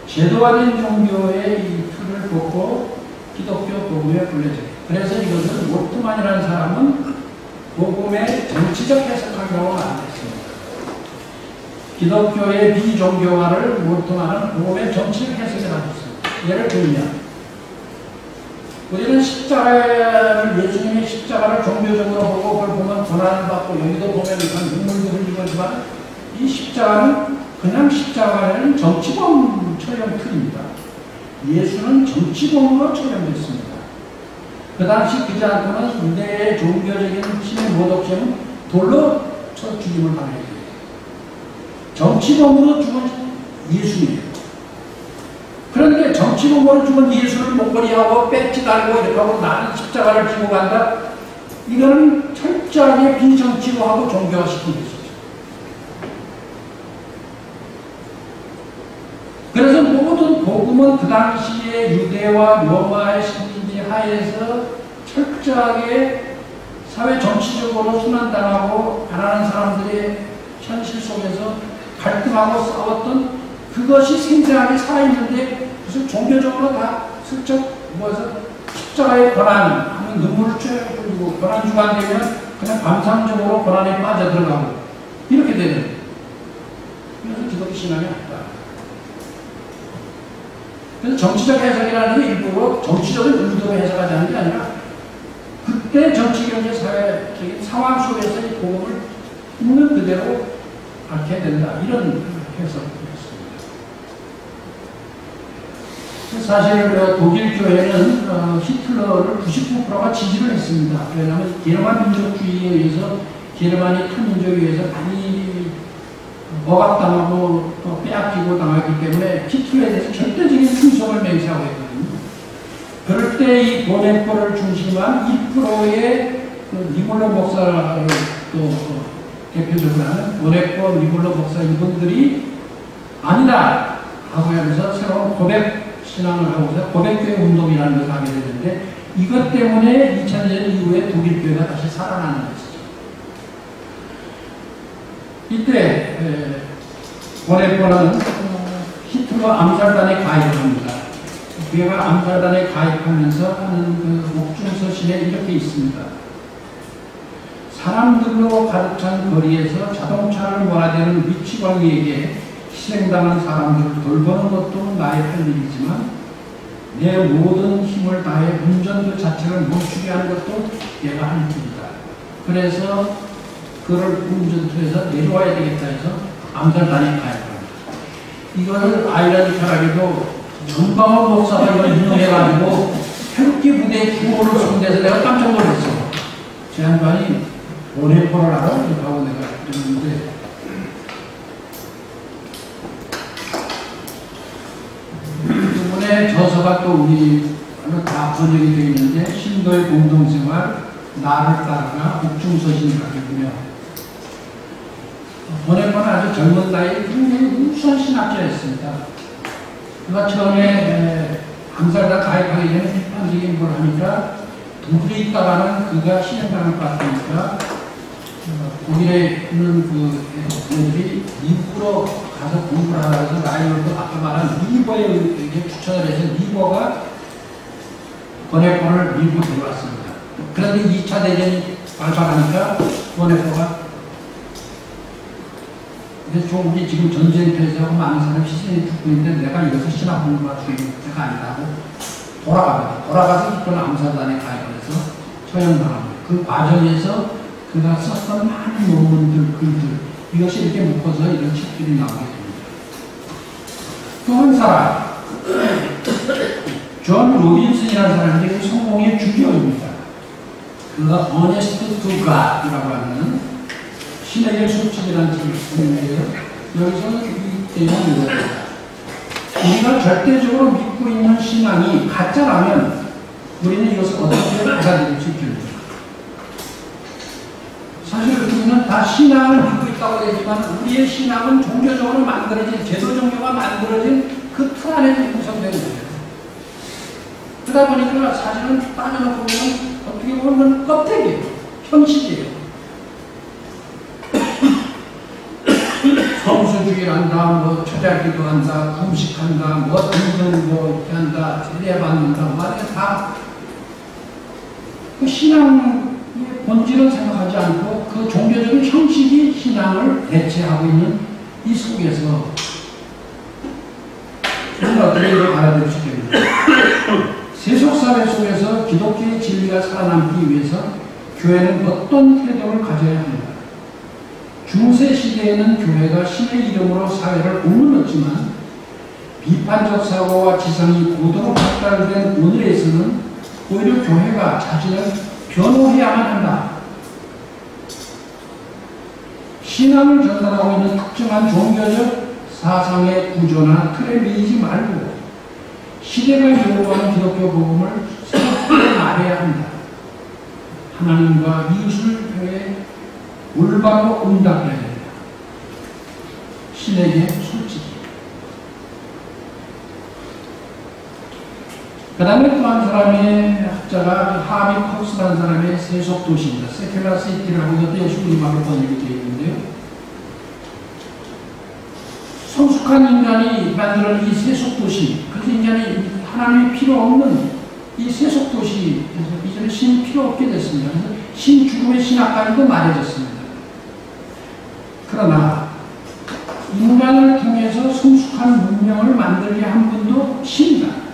제도화된 종교의 이 틀을 벗고 기독교 복음에 불려져요. 그래서 이것은 몰트만이라는 사람은 복음의 정치적 해석한 경우가 안 됐습니다. 기독교의 비종교화를 몰트만은 복음의 정치적 해석이라고 했습니다. 예를 들면 우리는 십자가를 예수님의 십자가를 종교적으로 보고 그걸 보면 고난을 받고 여기도 보면 눈물도 흘리지만 이 십자가는 그냥 십자가가 아니라 정치범 처형 틀입니다. 예수는 정치범으로 처형됐습니다. 그 당시 그지 않고는 군대의 종교적인 신의 모독죄는 돌로 쳐 죽임을 당했어요. 정치범으로 죽은 예수님이에요. 그런데 정치범으로 죽은 예수를 목걸이하고 배지 달고 이렇게 하고 나는 십자가를 지고 간다. 이거는 철저하게 비정치로하고 종교화시킨 것이죠. 그래서 모든 복음은 그 당시에 유대와 로마의 식민지 하에서 철저하게 사회 정치적으로 순환당하고 가난한 사람들의 현실 속에서 갈등하고 싸웠던 그것이 생생하게 살아있는데 무슨 종교적으로 다 슬쩍 모아서 십자가의 고난 하면 눈물을 쭉 흘리고 고난 주간되면 그냥 감상적으로 고난에 빠져들어가고 이렇게 되는 그래서 기독교 신앙이 없다. 그래서 정치적 해석이라는 게 일부러 정치적인 의도로 해석하지 않는 게 아니라 그때 정치, 경제, 사회적인 상황 속에서 이 복음을 있는 그대로 앓게 된다. 이런 해석이었습니다. 사실 독일 교회는 히틀러를 99%가 지지를 했습니다. 왜냐하면 게르만 민족주의에 의해서 게르만이 타민족에 의해서 많이 억압당하고 빼앗기고 당하기 때문에 히틀러에 대해서 절대적인 충성을 맹세하고 있거든요. 그럴 때 이 보네포를 중심한 1%의 니몰로 목사를 또 대표적으로 하는 보네포 니몰로 목사 이분들이 아니다 하고 하면서 새로운 고백 신앙을 하고서 고백교회 운동이라는 것을 하게 되는데 이것 때문에 2000년 이후에 독일 교회가 다시 살아나는 것이죠. 이때 보네포는 히틀러 암살단에 가입을 합니다. 그가 암살단에 가입하면서 하는 그 목중서신에 이렇게 있습니다. 사람들로 가득 찬 거리에서 자동차를 몰아대는 미치광이에게 희생당한 사람들을 돌보는 것도 나의 할 일이지만 내 모든 힘을 다해 운전 그 자체를 멈추게 하는 것도 내가 할 일이다. 그래서 그를 운전투에서 내려와야 되겠다 해서 암살단에 가입합니다. 이거를 아이러니컬하게도 전방원 목사가 이걸 인용해가지고 태극기 부대의 규모를 손대서 내가 깜짝 놀랐어요. 제 양반이 보네포를 알아? 이렇게 하고 내가 그랬는데 저서가 또 우리 다 번역이 되어 있는데 신도의 공동생활, 나를 따르가 옥중서신가이며 보내보는 아주 젊은 나이에 굉장히 우수한 신학자였습니다. 그가 처음에 암살자 가입하기 전에 비판적인 걸 하니까 독일에 있다가는 그가 실행당할 것 같으니까 독일에 있는 그 애들이 미국으로 가서 공부를 하라 해서 라이언도 아까 말한 리버에 의해 추천을 해서 리버가 보네포를 밀고 들어왔습니다. 그런데 2차 대전이 발발하니까 보네포가 근데 우리 지금 전쟁터에서 하고 많은 사람이 희생이 죽고 있는데 내가 여기서 신학 공부할 수 있는 때가 아니라고 돌아가서 이끌어 암살단에 가입해서 처형당합니다. 그 과정에서 그가 썼던 많은 논문들, 글들 이것이 이렇게 묶어서 이런 책들이 나오게 됩니다. 또 한 사람 존 로빈슨이라는 사람이 성공의 주교입니다. 그가 어네스트 투 갓이라고 하는 신에게 수칙이라는 책을 쓰는데요. 여기서는 이 내용이 이렇습니다. 우리가 절대적으로 믿고 있는 신앙이 가짜라면 우리는 이것을 어떻게 받아들일 수 있겠는가? 사실 우리는 다 신앙을 믿고 있다고 되지만 우리의 신앙은 종교적으로 만들어진, 제도 종교가 만들어진 그 틀 안에 구성되는 거예요. 그러다 보니까 사실은 따져놓고 보면 어떻게 보면 껍데기예요. 형식이에요. 성수주의를 한다, 뭐 초자기도 한다, 금식한다, 뭐 등등 뭐 이렇게 한다, 세례받는다, 뭐 다 그 신앙의 본질을 생각하지 않고 그 종교적인 형식이 신앙을 대체하고 있는 이 속에서 우리는 어떻게 이걸 알아들일 수 있겠습니까? 세속사회 속에서 기독교의 진리가 살아남기 위해서 교회는 어떤 태도를 가져야 합니다. 중세 시대에는 교회가 신의 이름으로 사회를 오물렀지만 비판적 사고와 지상이 고도로 발달된 오늘에서는 오히려 교회가 자신을 변호해야만 한다. 신앙을 전달하고 있는 특정한 종교적 사상의 구조나 틀에 미이지 말고 시대가 요구하는 기독교 복음을 새롭게 말해야 한다. 하나님과 이웃을 교회에 올바로 응답해야 된다. 신에게 솔직히. 그 다음에 또 한 사람의 학자가 하비 컵스라는 사람의 세속도시입니다. 세큘라 시티라고 이것도 예수님하고 번역이 되어 있는데요. 성숙한 인간이 만드는 이 세속도시, 그래서 인간이 하나님이 필요 없는 이 세속도시에서 이전에 신이 필요 없게 됐습니다. 그래서 신 죽음의 신학까지도 말해졌습니다. 그러나 인간을 통해서 성숙한 문명을 만들게 한 분도 신이다.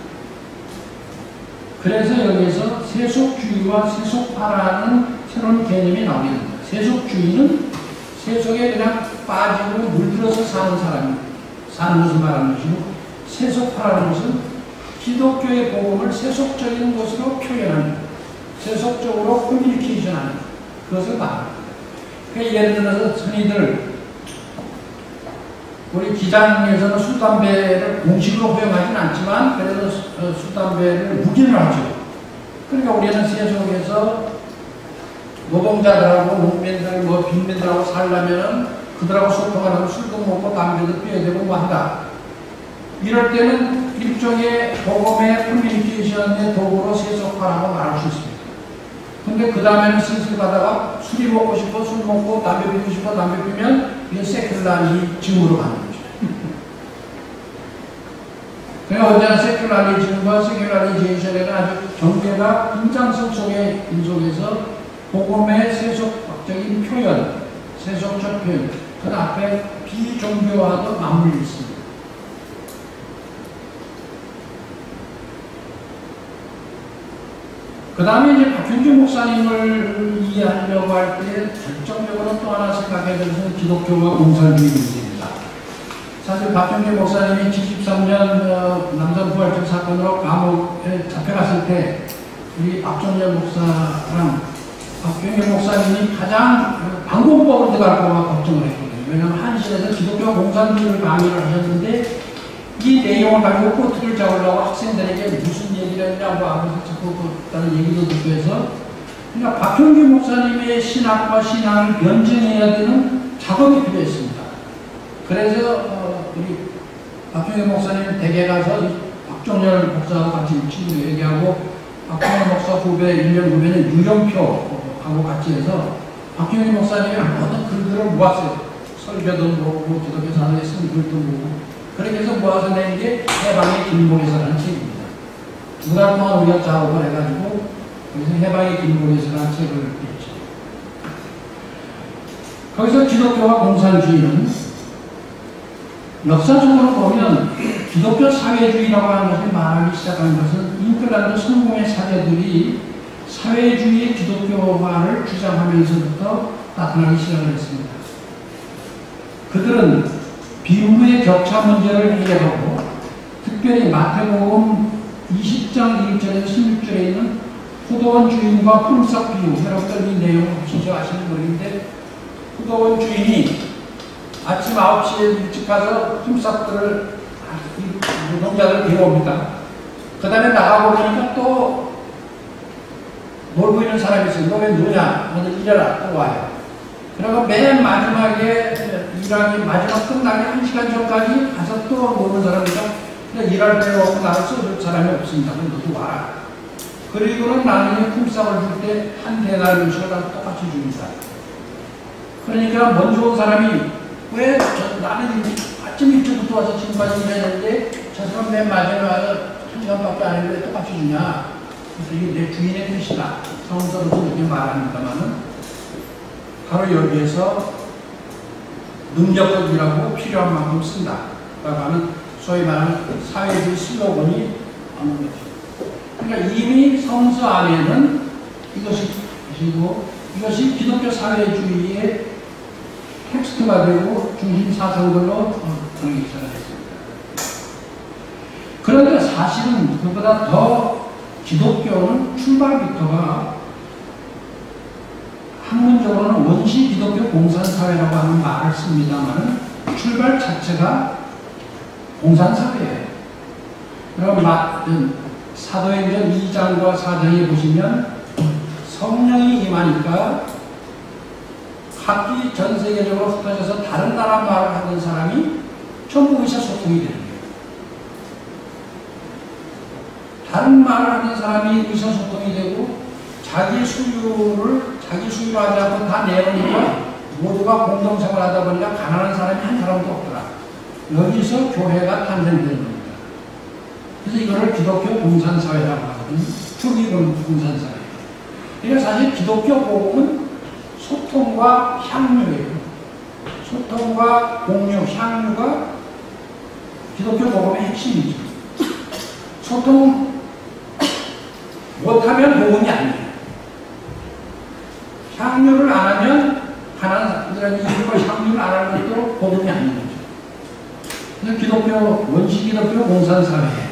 그래서 여기에서 세속주의와 세속파라는 새로운 개념이 나오게 됩니다. 세속주의는 세속에 그냥 빠지고 물들어서 사는 것을 말하는 것이고, 세속파라는 것은 기독교의 복음을 세속적인 것으로 표현하는, 세속적으로 커뮤니케이션하는 그것을 말합니다. 그러니까 예를 들어서 흔히들 우리 기장에서는 술, 담배를 공식으로 허용하지는 않지만 그래도 술, 담배를 무기를 하죠. 그러니까 우리는 세속에서 노동자들하고 농민들, 뭐 빈민들하고 살려면은 그들하고 소통하려면 술도 먹고 담배도 피워야 되고 뭐 한다. 이럴 때는 일종의 복음의 커뮤니케이션의 도구로 세속화라고 말할 수 있습니다. 근데 그 다음에는 슬슬 가다가 술이 먹고 싶어 술 먹고 담배 피우고 싶어 담배 피우면 이게 세큘라리즘으로 가는 거죠. 그러니까 언제나 세큘라리즘과 세큘라리제이션에는 아주 경계가 인장성 속의 인속에서 복음의 세속적인 표현, 세속적 표현, 그 앞에 비종교와도 맞물려 있습니다. 그 다음에 이제 박현주 목사님을 이해하려고 할 때 결정적으로 또 하나 생각해야 될 것은 기독교와 공산주의 문제입니다. 사실 박현주 목사님이 73년 남산부활절 사건으로 감옥에 잡혀갔을 때 우리 박종렬 목사랑 박현주 목사님이 가장 방공법으로 들어갈까 걱정을 했거든요. 왜냐하면 한실에서 기독교 공산주의를 강의를 하셨는데 이 내용을 가지고 꼬투리를 잡으려고 학생들에게 무슨 얘기를 했냐고 하면서 자꾸 그다는 얘기도 듣고 해서 그러니까 박형규 목사님의 신학과 신앙을 변증해야 되는 작업이 필요했습니다. 그래서 우리 박형규 목사님 댁에 가서 박종열 목사하고 같이 친구 얘기하고, 박종열 목사 후배, 1년 후배는 유영표하고 같이 해서 박형규 목사님이 모든 글들을 모았어요. 설교도 모으고, 기독교 사상에 쓴 글도 모으고, 그렇게 해서 모아서 낸 게 해방의 길목에서라는 책입니다. 2달 동안 우리가 작업을 해가지고, 거기서 해방의 길목에서라는 책을 냈죠. 거기서 기독교와 공산주의는 역사적으로 보면 기독교 사회주의라고 하는 것을 말하기 시작한 것은 잉글랜드 성공의 사제들이 사회주의의 기독교화를 주장하면서부터 나타나기 시작을 했습니다. 그들은 빈부의 격차 문제를 해결하고, 특별히 마태복음 20장 1절에서 16절에 있는 포도원 주인과 품삯 비유, 여러분들 이 내용 혹시 아시는 분인데, 포도원 주인이 아침 9시에 일찍 가서 품삯들을, 노동자들을 비워옵니다. 그 다음에 나가보니까 또 놀고 있는 사람이 있어요. 너 왜 노냐? 너는 일해라. 또 와요. 그리고 맨 마지막에 일하기, 마지막 끝나기 1시간 전까지 가서 또 노는 사람이니까 일할 데가 없고 나를 써줄 사람이 없습니다. 그럼 너도 와라. 그리고는 나중에 품삯을 줄 때 한 대나리 음식을 똑같이 줍니다. 그러니까 먼저 온 사람이 왜 나는 아침 일찍부터 와서 지금까지 일했는데 저 사람 맨 마지막에 와서 1시간밖에 안 했는데 똑같이 주냐. 그래서 이게 내 주인의 뜻이다. 성서로서 이렇게 말합니다만은 바로 여기에서 능력법이라고 필요한 만큼 쓴다. 라고 소위 말하는 사회주의 슬로건이 나오는 거죠. 그러니까 이미 성서 안에는 이것이 기독교 사회주의의 텍스트가 되고 중심 사상들로 정리 시작했습니다. 그런데 사실은 그보다 더 기독교는 출발부터가 학문적으로는 원시 기독교 공산사회라고 하는 말을 씁니다만 출발 자체가 공산사회예요. 그럼 사도행전 2장과 4장에 보시면 성령이 임하니까 각기 전 세계적으로 흩어져서 다른 나라 말을 하던 사람이 전부 의사소통이 되는 거예요. 다른 말을 하는 사람이 의사소통이 되고 자기 수유로 하지 않고 다 내놓으니까 모두가 공동생활하다 보니까 가난한 사람이 한 사람도 없더라. 여기서 교회가 탄생되는 겁니다. 그래서 이거를 기독교 공산사회라고 하거든요. 초기 공산사회. 그러니까 사실 기독교 복음은 소통과 향유예요. 소통과 공유, 향유가 기독교 복음의 핵심이죠. 소통 못하면 복음이 아니에요. 향유를 안 하면 가난한 사람들이 이걸 향유를 안 하는 것도 복음이 아닌 거죠. 그래서 기독교, 원시 기독교 공산사회.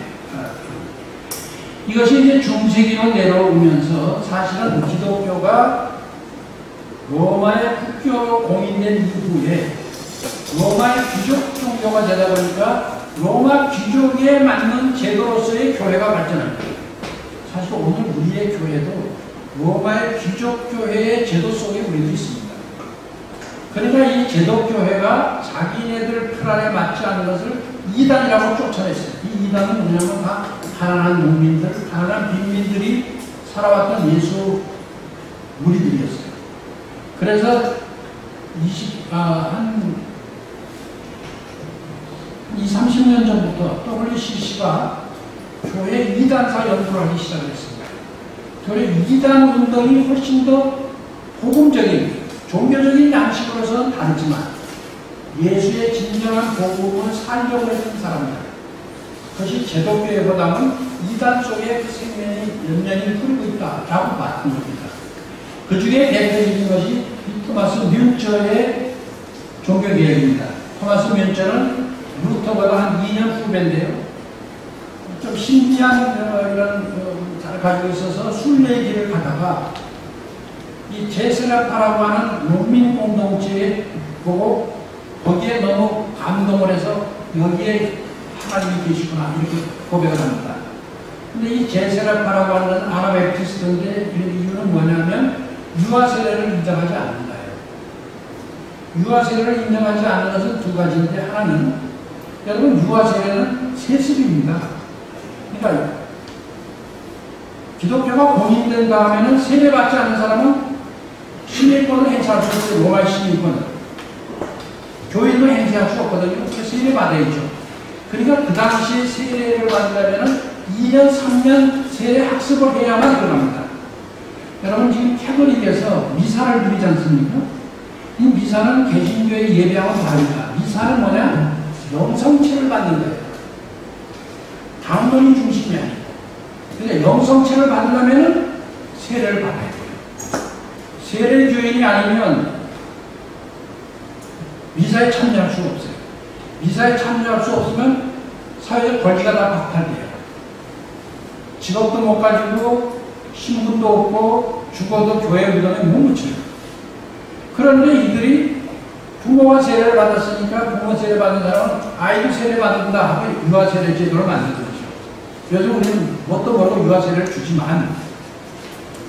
이것이 이제 중세기로 내려오면서 사실은 기독교가 로마의 국교 공인된 이후에 로마의 귀족 종교가 되다 보니까 로마 귀족에 맞는 제도로서의 교회가 발전합니다. 사실 오늘 우리의 교회도 로마의 귀족교회의 제도 속에 우리도 있습니다. 그러니까 이 제도교회가 자기네들 틀안에 맞지 않는 것을 이단이라고 쫓아냈어요. 이 이단은 뭐냐면 다 가난한 농민들, 가난한 빈민들이 살아왔던 예수 무리들이었어요. 그래서 한 20-30년 전부터 WCC가 교회 이단사 연구를 하기 시작했습니다. 교회 이단 운동이 훨씬 더 복음적인, 종교적인 양식으로서는 다르지만 예수의 진정한 복음을 살려고 했던 사람들, 그것이 제도교회보다는 이단 속에 그 생명이 연연히 흐르고 있다라고 봤던 겁니다. 그 중에 대표적인 것이 토마스 뮌처의 종교개혁입니다. 토마스 뮌처는 루터보다 한 2년 후배인데요. 좀 신비한 잘 가지고 있어서 순례의 길을 가다가 이 제스라파라고 하는 농민 공동체에 보고 거기에 너무 감동을 해서 여기에 하나님이 계시구나 이렇게 고백을 합니다. 근데 이 제세라파라고 하는 것은 아나베프티스트인데 이유는 뭐냐면 유아 세례를 인정하지 않는다요. 유아 세례를 인정하지 않는 것은 두 가지인데 하나는 여러분 유아 세례는 세습입니다. 그러니까 기독교가 공인된 다음에는 세례받지 않는 사람은 시민권을 행사할 수 없어요. 로마의 시민권을. 교인을 행사할 수 없거든요. 세례받아야죠. 그러니까 그 당시에 세례를 받으려면 2년, 3년 세례 학습을 해야만 들어갑니다. 여러분 지금 캐톨릭에서 미사를 드리지 않습니까? 이 미사는 개신교의 예배하고 다릅니다. 미사는 뭐냐? 영성체를 받는 거예요. 당론이 중심이 아니고. 근데 영성체를 받으려면 세례를 받아야 돼요. 세례 교인이 아니면 미사에 참여할 수 없어요. 미사에 참여할 수 없으면 사회적 권리가 다 박탈돼요. 직업도 못 가지고 신분도 없고 죽어도 교회 무덤에 못 묻혀요. 그런데 이들이 부모가 세례를 받았으니까 부모 세례 받은 사람은 아이도 세례 받는다 하고 유아 세례 제도를 만든 거죠. 그래서 우리는 뭣도 모르고 유아 세례를 주지만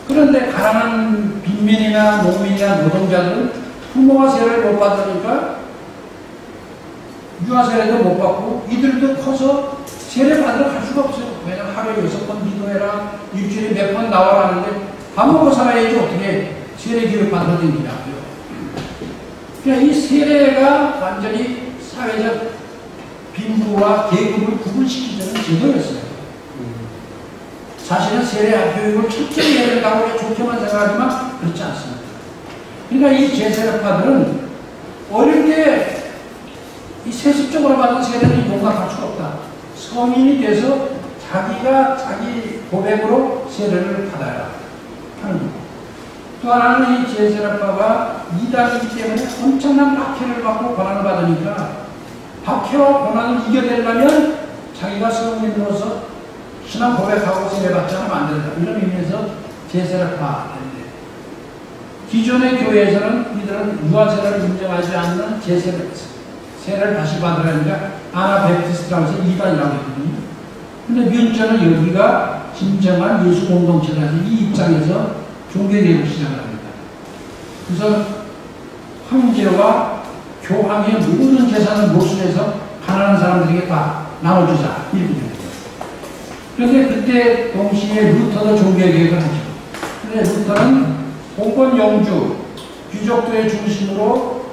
그런데 가난한 빈민이나 농민이나 노동자들은 부모가 세례를 못 받으니까 유아 세례도 못 받고 이들도 커서 세례 받으러 갈 수가 없어요. 왜냐면 하루에 6번 기도해라, 일주일에 몇 번 나와라 하는데 밥 먹고 살아야지 어떻게 세례 교육 받으러 다니냐고요. 그러니까 이 세례가 완전히 사회적 빈부와 계급을 구분시키는 제도였어요. 사실은 세례 교육을 철저히 해야 된다고 좋게만 생각하지만 그렇지 않습니다. 그러니까 이 제세례파들은 어릴 때 이 세습적으로 받은 세례는 용납할 수가 없다. 성인이 돼서 자기가 자기 고백으로 세례를 받아야 하는 거고. 또 하나는 이 제세례파가 이단이기 때문에 엄청난 박해를 받고 고난을 받으니까 박해와 고난을 이겨내려면 자기가 성인으로서 신앙 고백하고 세례받지 않으면 안 된다. 이런 의미에서 제세례파인데 기존의 교회에서는 이들은 유아세례를 인정하지 않는 세례를 다시 받으라니까 아나베프티스트라고 해서 이단이라고 했거든요. 근데 민주는 여기가 진정한 예수 공동체라서 이 입장에서 종교개혁을 시작합니다. 그래서 황제와 교황의 모든 재산을 몰수해서 가난한 사람들에게 다 나눠주자 이렇게 됩니다. 그런데 그때 동시에 루터도 종교개혁을 하죠. 그런데 루터는 공권 영주, 귀족들의 중심으로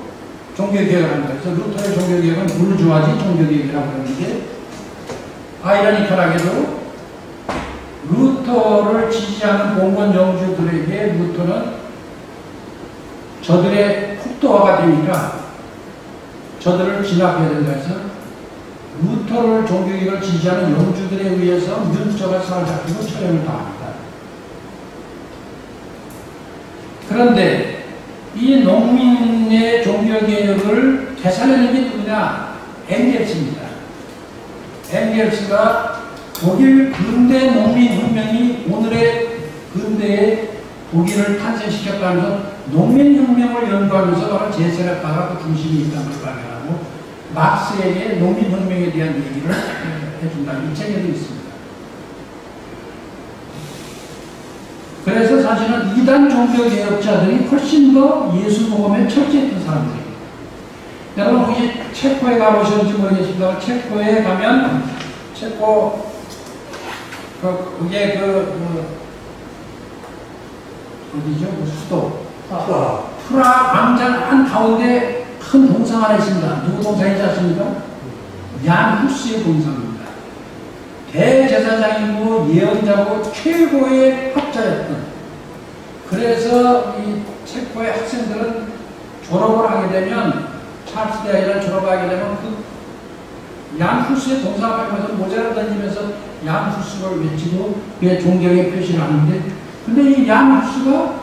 종교개혁을 합니다. 그래서 루터의 종교개혁은 불주아지 종교개혁이라고 하는데 아이러니컬하게도 루터를 지지하는 공권 영주들에게 루터는 저들의 국도화가 되니까 저들을 진압해야 된다 해서 루터를 종교개혁을 지지하는 영주들에 의해서 문자가 사로잡히고 처형을 당합니다. 그런데 이 농민의 종교개혁을 되살리는 게 누구냐? 엥겔스입니다. 엥겔스가 독일 근대 농민혁명이 오늘의 근대의 독일을 탄생시켰다면서 농민혁명을 연구하면서 바로 제세례파가 그 중심이 있다는 걸 발견하고 막스에게 농민혁명에 대한 얘기를 해준다. 이 책에도 있습니다. 그래서 사실은 이단 종교개혁자들이 훨씬 더 예수 복음에 철저했던 사람들이에요. 여러분 혹시 체코에 가보셨는지 모르겠습니다. 체코에 가면 체코 그게 어디죠? 그 수도 프라 광장 한 가운데 큰 동상 하나 있습니다. 누구 동상이지 않습니까? 얀 후스의 동상입니다. 대제사장이고 예언자고 최고의 학자였던. 그래서 이 체코의 학생들은 졸업을 하게 되면 찰스 대학이나 졸업하게 되면 그 얀 후스의 동상 앞에 가서 모자를 던지면서 얀 후스를 외치고 그의 존경의 표시를 하는데, 근데 이 얀 후스가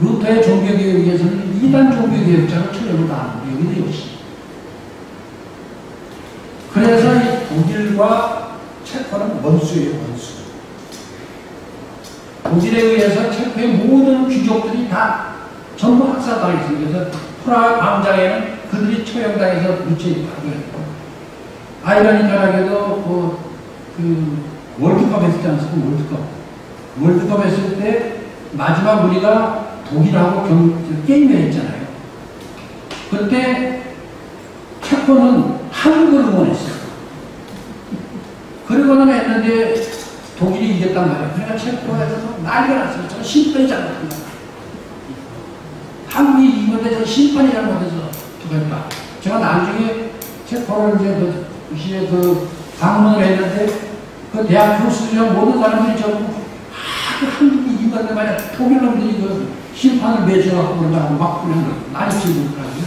루터의 종교개혁에 의해서는 이단 종교개혁자로 처형을 당합니다. 여기도 역시. 그래서 이 독일과 체코는 원수예요, 원수. 독일에 의해서 체코의 모든 귀족들이 다 전부 학살당했습니다. 그래서 프라하 광장에는 그들이 처형당해서 무체했다고 했고, 아이러니컬하게도 그 그 월드컵 했지 않습니까? 월드컵 했을 때 마지막 우리가 독일하고 게임을 했잖아요. 그때 체코는 한국을 응원했어요. 그러고는 했는데 독일이 이겼단 말이에요. 그러니까 체코에서 난리가 났어요. 저는 심판이 잘못한다. 한국이 이겼는데 저는 심판이 잘못해서 그랬다. 제가 나중에 체코를 이제 그 시에 그 방문을 했는데 그 대학 교수들이랑 모든 사람들이 저보고 한국이 이겼는데 말이야 독일 놈들이 그 심판을 매주하고 그러냐고 막 그냥 난리 치고 그러더라고요.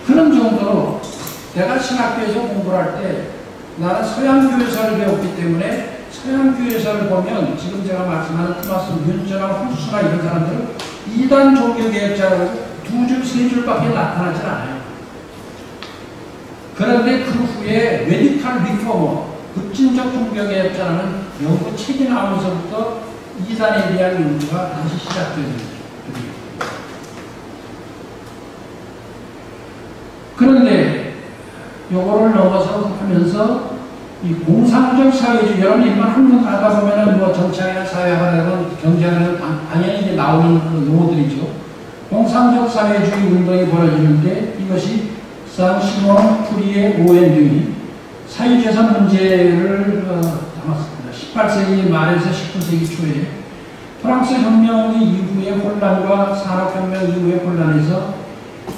그런 정도로 내가 신학교에서 공부를 할 때 나는 서양교회사를 배웠기 때문에 서양교회사를 보면 지금 제가 말씀하는 토마스 뮌저나 후스나 이런 사람들은 이단 종교개혁자라고 두 줄, 세 줄밖에 나타나질 않아요. 그런데 그 후에 레디칼 리포머, 급진적 종교개혁자라는 연구 책이 나오면서부터 이단에 대한 연구가 다시 시작됩니다. 그런데 요거를 넘어서 하면서 이 공상적 사회주의, 여러분 일반 학문 가다 보면은 뭐 정치학이나 사회학이나 경제학이나 당연히 이제 나오는 용어들이죠. 공상적 사회주의 운동이 벌어지는데 이것이 상 시몬 푸리의 오엔등이 사유재산 문제를 담았습니다. 18세기 말에서 19세기 초에 프랑스 혁명 이후의 혼란과 산업혁명 이후의 혼란에서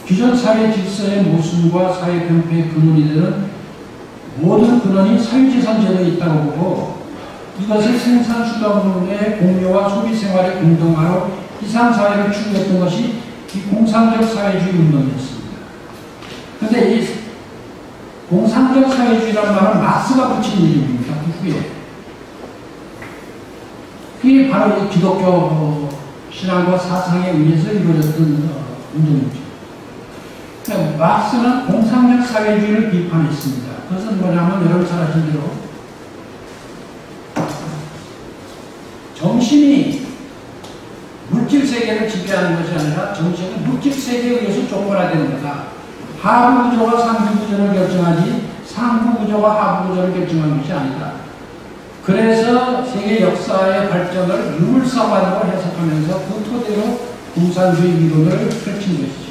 기존 사회 질서의 모순과 사회 병폐의 근원이 되는 모든 근원이 사유재산 제도에 있다고 보고 이것을 생산수단의 공유와 소비생활의 공동화로 이상사회를 추구했던 것이 이 공상적 사회주의 운동이었습니다. 그런데 이 공상적 사회주의라는 말은 마스가 붙인 이름입니다. 그 후에. 그게 바로 이 기독교 신앙과 사상에 의해서 이루어졌던 운동이죠. 그러니까 막스는 공상적 사회주의를 비판했습니다. 그것은 뭐냐면 여러분 잘 아시는 대로 정신이 물질세계를 지배하는 것이 아니라 정신은 물질세계에 의해서 조건화되는 거다. 하부구조가 상부구조를 결정하지 상부구조가 하부구조를 결정하는 것이 아니다. 그래서 세계 역사의 발전을 유물사관으로 해석하면서 그 토대로 공산주의 이론을 펼친 것이죠.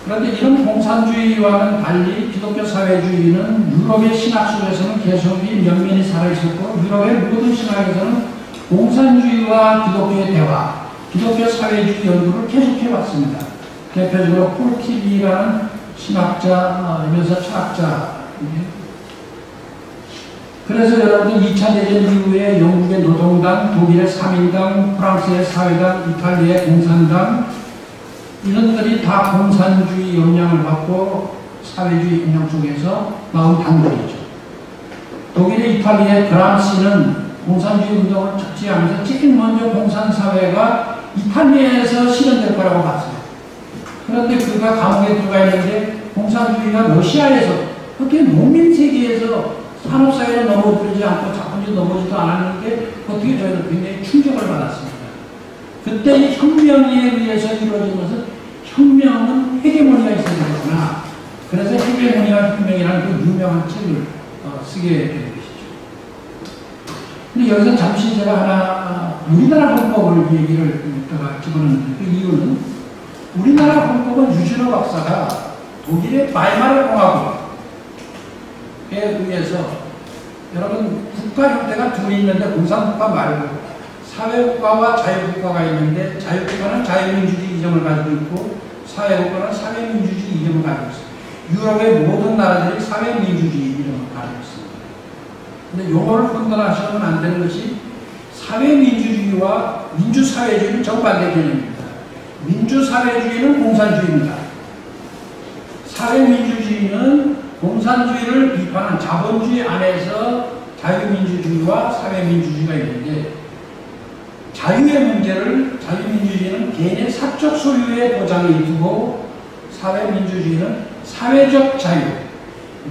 그런데 이런 공산주의와는 달리 기독교 사회주의는 유럽의 신학 속에서는 계속 면면이 살아있었고 유럽의 모든 신학에서는 공산주의와 기독교의 대화, 기독교 사회주의 연구를 계속해왔습니다. 대표적으로 폴 티비라는 신학자이면서 철학자. 그래서 여러분들 2차 대전 이후에 영국의 노동당, 독일의 3인당, 프랑스의 사회당, 이탈리아의 공산당 이런들이 다 공산주의 영향을 받고 사회주의 영향 속에서 나온 당들이죠. 독일의 이탈리아의 그람시는 공산주의 운동을 착지하면서 제일 먼저 공산사회가 이탈리아에서 실현될 거라고 봤어요. 그런데 그가 감옥에 들어가 있는데 공산주의가 러시아에서 어떻게 농민세계에서 산업사회로 넘어들지 않고 자본주의 넘어지도 않았는데 어떻게 저희는 굉장히 충격을 받았습니다. 그때 혁명에 의해서 이루어진 것은 혁명은 헤게모니가 있어야 되겠구나. 그래서 헤게모니와 혁명이라는 그 유명한 책을 쓰게 된 것이죠. 근데 여기서 잠시 제가 하나 우리나라 헌법을 얘기를 집어넣는데 그 이유는 우리나라 헌법은 유진호 박사가 독일의 바이마르 공화국에 의해서 여러분 국가 형태가 둘 있는데 공산국가 말고 사회국가와 자유국가가 있는데 자유국가는 자유민주주의 이념을 가지고 있고 사회국가는 사회민주주의 이념을 가지고 있습니다. 유럽의 모든 나라들이 사회민주주의 이념을 가지고 있습니다. 근데 용어를 혼돈하시면 안 되는 것이 사회민주주의와 민주사회주의는 정반대 개념입니다. 민주사회주의는 공산주의입니다. 사회민주주의는 공산주의를 비판한 자본주의 안에서 자유민주주의와 사회민주주의가 있는데 자유의 문제를 자유민주주의는 개인의 사적 소유의 보장에 두고 사회민주주의는 사회적 자유,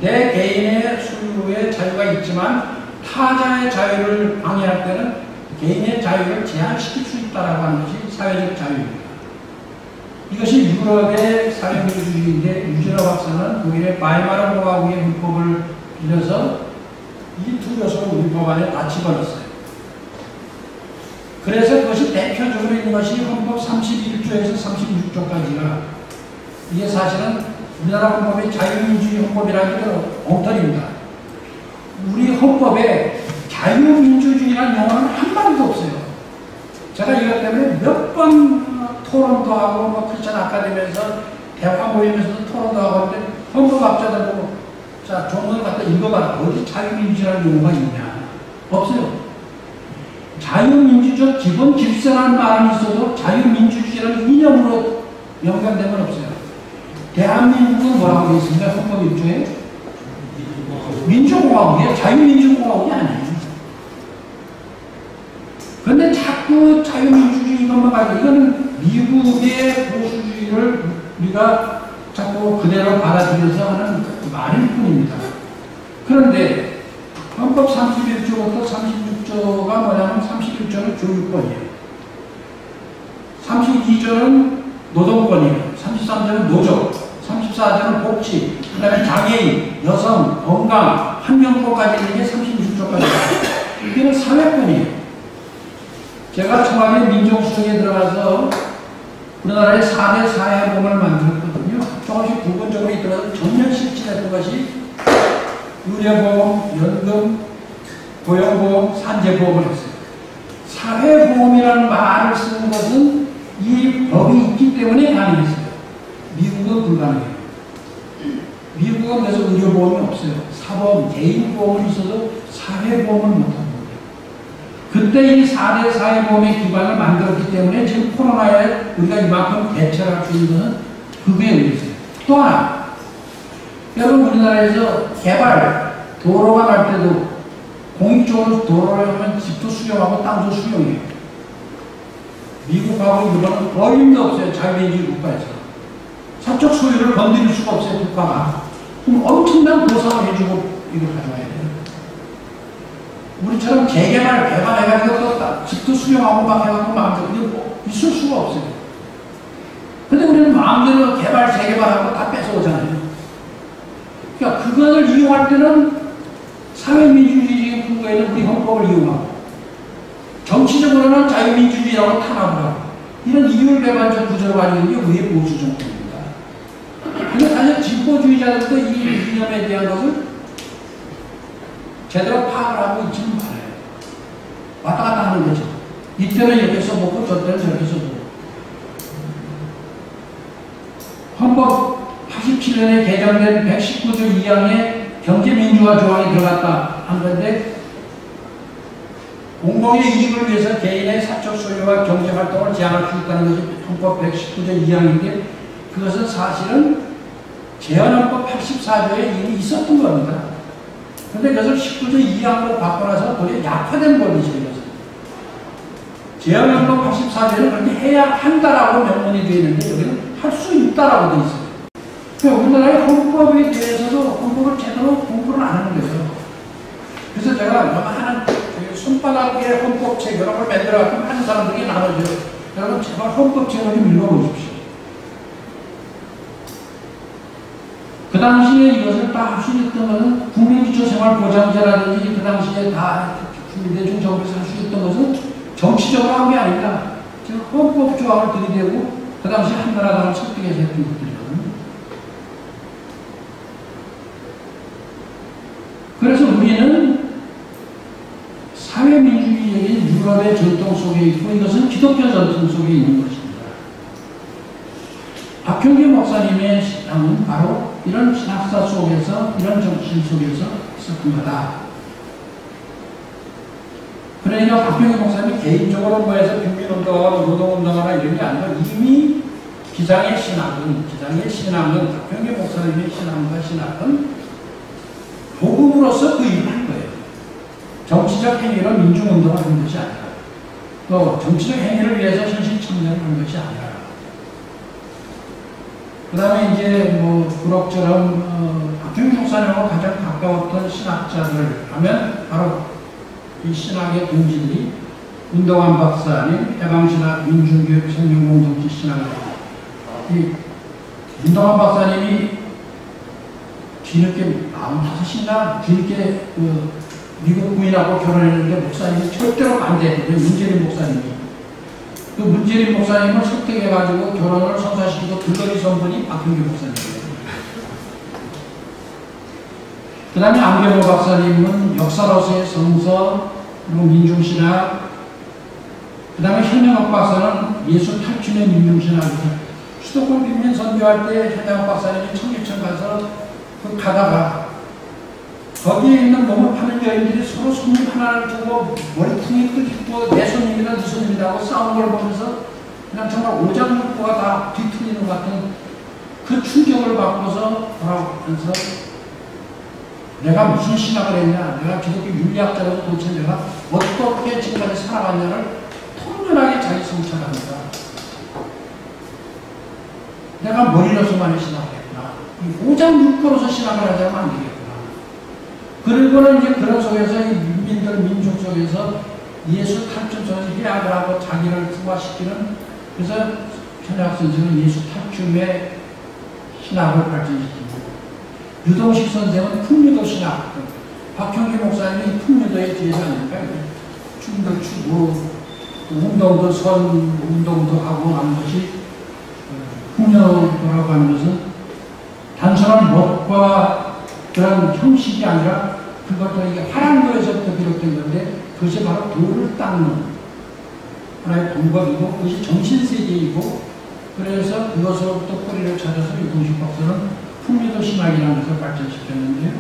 내 개인의 소유의 자유가 있지만 타자의 자유를 방해할 때는 개인의 자유를 제한시킬 수 있다고 하는 것이 사회적 자유입니다. 이것이 유럽의 사회민주주의인데 유진호 박사는 독일의 바이마르 공화국의 문법을 빌려서 이 두 요소를 우리 법안에 다 집어넣었어요. 그래서 그것이 대표적으로 있는 것이 헌법 31조에서 36조까지가 이게 사실은 우리나라 헌법의 자유민주주의 헌법이라는 게 엉터리입니다. 우리 헌법에 자유민주주의라는 용어는 한 마디도 없어요. 제가 이것 때문에 몇 번 토론도 하고 뭐 크리스천 아카데미에서 대화 모임에서도 토론도 하고 하는데 헌법학자들 보고 자 종문을 갖다 읽어봐라. 어디 자유민주주의라는 용어가 있냐. 없어요. 자유민주적 기본 질서라는 말은 있어도 자유민주주의라는 이념으로 연관되면 없어요. 대한민국은 뭐라고 되어 있습니까? 헌법 1조에 민주공화국이에요. 자유민주공화국이 아니에요. 그런데 자꾸 자유민주주의 이것만 가지고 이거는 미국의 보수주의를 우리가 자꾸 그대로 받아들여서 하는 말일 뿐입니다. 그런데 헌법 31조부터 36조가 뭐냐면 31조는 교육권이에요. 32조는 노동권이에요. 33조는 노조, 34조는 복지, 그 다음에 장애인, 여성, 건강, 환경권까지 있는 게 36조까지입니다. 이게 사회권이에요. 제가 처음에 민정수석에 들어가서 우리나라의 4대 사회보험을 만들었거든요. 조금씩 부분적으로 있더라도 전면 실천했던 것이 의료보험, 연금, 고용보험, 산재보험을 했어요. 사회보험이라는 말을 쓰는 것은 이 법이 있기 때문에 가능했어요. 미국은 불가능해요. 미국은 그래서 의료보험이 없어요. 사보험, 개인보험은 있어도 사회보험을 못합니다. 그때 이 4대 사회보험의 기반을 만들었기 때문에 지금 코로나에 우리가 이만큼 대처할 수 있는 것은 그게 의미있어요. 또 하나, 여러분 우리나라에서 개발, 도로가 날 때도 공익적으로 도로를 하면 집도 수용하고 땅도 수용해요. 미국하고 일본은 어림도 없어요. 자유민주주의 국가에서. 사적 소유를 건드릴 수가 없어요. 국가가. 그럼 엄청난 보상을 해주고 이걸 가져와야 돼요. 우리처럼 재개발, 개발해가지고 또 집도 수용하고 막 해가지고 마음대로 이게 뭐 있을 수가 없어요. 근데 우리는 마음대로 개발, 재개발하고 다 뺏어오잖아요. 그러니까 그것을 이용할 때는 사회민주주의 국가에는 우리 헌법을 이용하고 정치적으로는 자유민주주의라고 탄압을 하고 이런 이율배반적 구조를 가지고 있는 게 우리의 보수 정권입니다. 근데 사실 진보주의자들도 이 이념에 대한 것을 제대로 파악을 하고 있지는 않아요. 왔다 갔다 하는 거죠. 이때는 이렇게 써보고 저때는 저렇게 써보고. 헌법 87년에 개정된 119조 2항에 경제민주화 조항이 들어갔다 한 건데 공공의 이익을 위해서 개인의 사적 소유와 경제활동을 제한할 수 있다는 것이 헌법 119조 2항인데 그것은 사실은 제헌헌법 84조에 이미 있었던 겁니다. 근데 그것을 19조 2항으로 바꿔놔서 도저히 약화된 법이죠. 이것은. 제헌헌법 84조에는 그렇게 해야 한다라고 명문이 되어 있는데 여기는 할 수 있다라고 되어 있어요. 그러니까 우리나라의 헌법에 대해서도 헌법을 제대로 공부를 안 하는 거예요. 그래서 제가 요만한 손바닥에 헌법책 여러 걸 만들어갖고 하는 사람들이 나눠줘요. 여러분 제발 헌법책을 좀 읽어보십시오. 그 당시에 이것을 다 할 수 있던 것은 국민기초생활보장제라든지 그 당시에 다 국민대중 정부에서 할 수 있던 것은 정치적으로 한 게 아니라 지금 헌법 조항을 들이대고 그 당시 한나라당을 설득해서 했던 것들이거든요. 그래서 우리는 사회민주주의적인 유럽의 전통 속에 있고 이것은 기독교 전통 속에 있는 것입니다. 박형규 목사님의 신앙은 바로 이런 신학사 속에서 이런 정신 속에서 있었던 거다. 그러니까 박형규 목사님이 개인적으로 뭐해서 국민운동하고 노동운동하나 이런 게 아니라 이미 기장의 신앙은 박형규 목사님의 신앙은 복음으로서 그 일을 한 거예요. 정치적 행위로 민중운동을 한 것이 아니라 또 정치적 행위를 위해서 현실 참여를 한 것이 아니라 그 다음에 이제 뭐 그럭저럭 박형규 목사님하고 가장 가까웠던 신학자들 하면 바로 이 신학의 동지들이 운동한 박사님, 해방신학, 민중교육, 생명공동체 신학을 이 윤동환 박사님이 뒤늦게 45이나 뒤늦게 미국 부인하고 결혼했는데 목사님이 절대로 반대했거든요. 문재인 목사님이. 그 문재인 목사님을 설득해가지고 결혼을 성사시키고 들러리 선분이 박형규 목사님이에요. 그 다음에 안경호 박사님은 역사로서의 성서, 그리고 민중신학, 그 다음에 현영학 박사는 예수 탈춤의 민중신학이죠. 수도권 빈민 선교할 때 현영학 박사님이 청계천 가서 가다가 거기에 있는 몸을 파는 여인들이 서로 손님 하나를 두고 머리통이 끄집고 내 손님이나 네 손님이라고 싸우는 걸 보면서 그냥 정말 오장육부가 다 뒤틀리는 것 같은 그 충격을 받고서 돌아오면서 내가 무슨 신학을 했냐, 내가 기독교 윤리학자로서 도대체 내가 어떻게 지금까지 살아갔냐를 통렬하게 자기 성찰합니다. 내가 머리로서만 신학을 했구나. 오장육부로서 신학을 하자면 안 되겠구나. 그리고는 이제 그런 속에서 이 민민들 민족 속에서 예수 탈춤 속에서 해악을 하고 자기를 부화시키는, 그래서 현학 선생은 예수 탈춤의 신학을 발전시킵니다. 유동식 선생은 풍류도 신학, 박형규 목사님이 풍류도의 뒤에서 아닙니까? 춤도 추고 운동도 운동도 하고 하는 것이 풍류도라고 하는 것은 단순한 멋과 그런 형식이 아니라 그것도 이게 화랑도에서부터 비롯된 건데 그것이 바로 돌을 닦는 하나의 방법이고 그것이 정신세계이고 그래서 그것으로부터 뿌리를 찾아서 유동식 박사는 풍류도 신학이라는 것을 발전시켰는데요.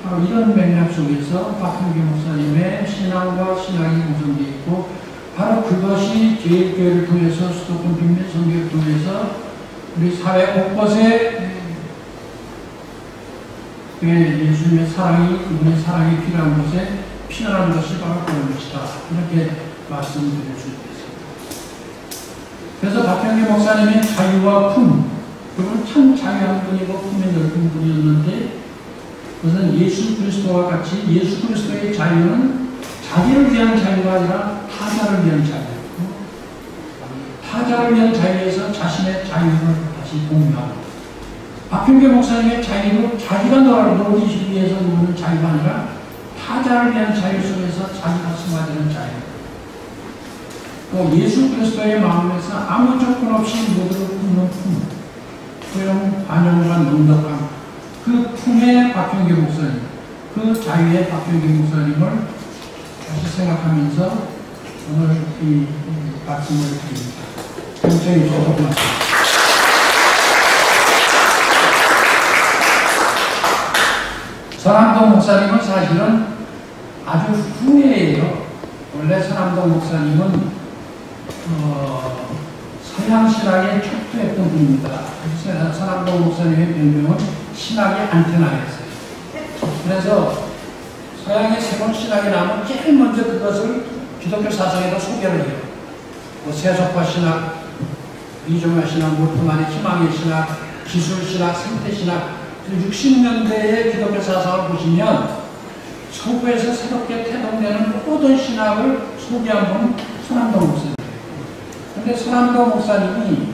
바로 이런 맥락 속에서 박형규 목사님의 신앙과 신학이 구성되어 있고 바로 그것이 제1교회를 통해서 수도권 빈민 선교를 통해서 우리 사회 곳곳에 예수님의 사랑이, 그분의 사랑이 필요한 곳에 피어나는 것이 바로 그런 것이다. 이렇게 말씀드릴 수 있겠습니다. 그래서 박형규 목사님의 자유와 품, 그분은 참 자유한 분이고 품이 넓은 분이었는데 그것은 예수 그리스도와 같이 예수 그리스도의 자유는 자기를 위한 자유가 아니라 타자를 위한 자유였고 타자를 위한 자유에서 자신의 자유를 다시 공유하고 박형규 목사님의 자유는 자기가 놀기 위해서 노는 자유가 아니라 타자를 위한 자유 속에서 자기가 승화되는 자유. 또 예수 그리스도의 마음에서 아무 조건 없이 모두를 품는 품, 소용, 반영과 능력감, 그 품의 박형규 목사님, 그 자유의 박형규 목사님을 다시 생각하면서 오늘 이 말씀을 드립니다. 경청해 주셔서 고맙습니다. 서남동 목사님은 사실은 아주 후예예요. 원래 서남동 목사님은 서양신학에 척도했던 분입니다. 서남동 목사님의 별명은 신학의 안테나였어요. 그래서 서양의 새로운 신학이 나오면 제일 먼저 그것을 기독교 사상에도 소개를 해요. 뭐 세속화 신학, 이종화 신학, 몰트만의 희망의 신학, 기술신학, 생태신학, 60년대의 기독교 사상을 보시면 서구에서 새롭게 태동되는 모든 신학을 소개한 분은 서남동 목사님이에요. 그런데 서남동 목사님이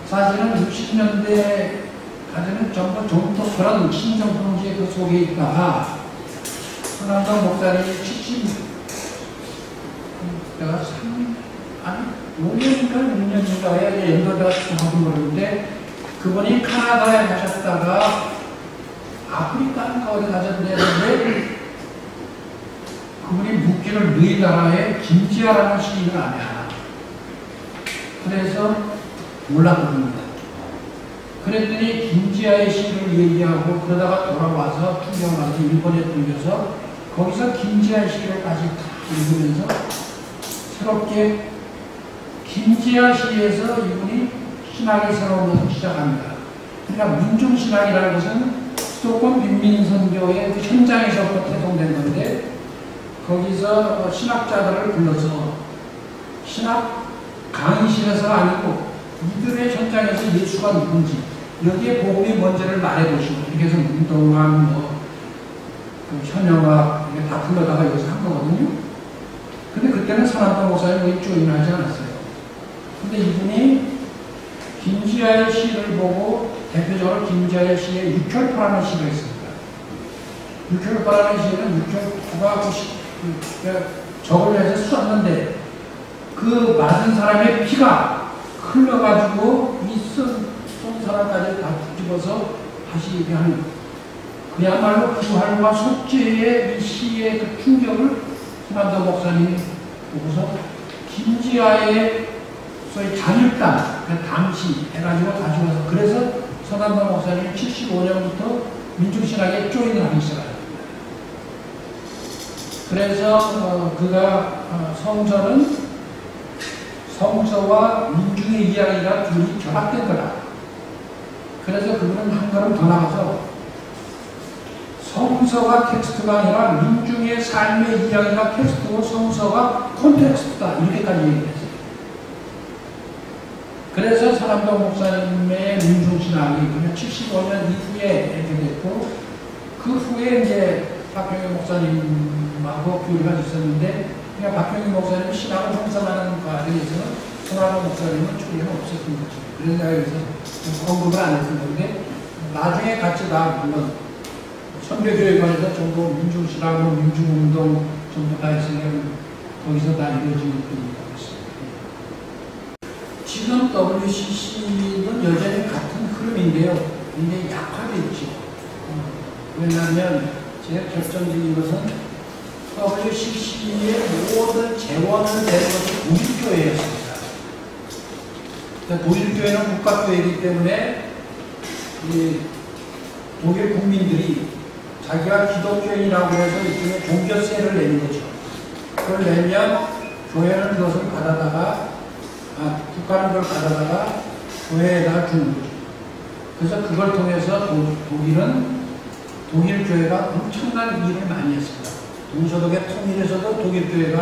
사실은 60년대까지는 전부 좀 더 그런 신정통지의 그 속에 있다가 서남동 목사님이 5년인가 6년인가에 연도가 정확히 모르는데 그분이 카나다에 가셨다가 아프리카인가 어디 가셨는데 그분이 묵기를 너희 나라에 김지아라는 시인을 아냐. 그래서 몰랐거든요. 그랬더니 김지아의 시를 얘기하고 그러다가 돌아와서 풍경 가서 일본에 들려서 거기서 김지아의 시를 다시 읽으면서 새롭게 김지아 시에서 이분이 신학의 새로운 것을 시작합니다. 그러니까 민중신학이라는 것은 수도권 빈민선교의 그 현장에서부터 태동된 건데 거기서 신학자들을 불러서 신학 강의실에서가 아니고 이들의 현장에서 예수가 누군지 여기에 복음이 뭔지를 말해보시고 이렇게 해서 운동한 그 현영학 이게 다 불러다가 여기서 한 거거든요. 근데 그때는 서남동 목사님 거의 조인하지 않았어요. 근데 이분이 김지아의 시를 보고 대표적으로 김지아의 시에 육혈파라는 시가 있습니다. 육혈파라는 시는 육혈파가 적을 해서 쐈는데 그 맞은 사람의 피가 흘러가지고 쏜 사람까지 다 뒤집어서 다시 그냥 그야말로 부활과 속죄의 이 시의 그 충격을 김한도 목사님이 보고서 김지아의 소위 잔일단, 당시 해가지고 가져와서 그래서 서남도 목사님이 75년부터 민중신학에 조인을 하기 시작합니다. 그래서 그가 성서는 성서와 민중의 이야기가 둘이 결합된 거다. 그래서 그분은 한 걸음 더 나가서 성서가 텍스트가 아니라 민중의 삶의 이야기가 텍스트고 성서가 콘텍스트다. 이렇게까지 얘기했어요. 그래서 서남도 목사님의 민중신학이 75년 이후에 이렇게 됐고 그 후에 이제 박형희 목사님하고 교류가 있었는데 그러니까 박형희 목사님은 신학을 형성하는 과정에서 서남도 목사님은 초기에는 없었던 거죠. 그래서 내가 여기서 언급을 안 했던 건데 나중에 같이 다 물론 선교교회관에서 전부 민중신학으로 민중운동 전부 다 했으면 거기서 다 이루어진 것들입니다. 지금 WCC는 여전히 같은 흐름인데요. 굉장히 약화되어 있죠. 왜냐하면 제일 결정적인 것은 WCC의 모든 재원을 내는 것이 독일교회였습니다. 독일교회는 국가교회이기 때문에 이 독일 국민들이 자기가 기독교인이라고 해서 일종의 종교세를 내는 거죠. 그걸 내면 교회는 그것을 받아다가 국가는 그걸 받아다가 교회에다가 주는 거죠. 그래서 그걸 통해서 독일 교회가 엄청난 일을 많이 했습니다. 동서독의 통일에서도 독일 교회가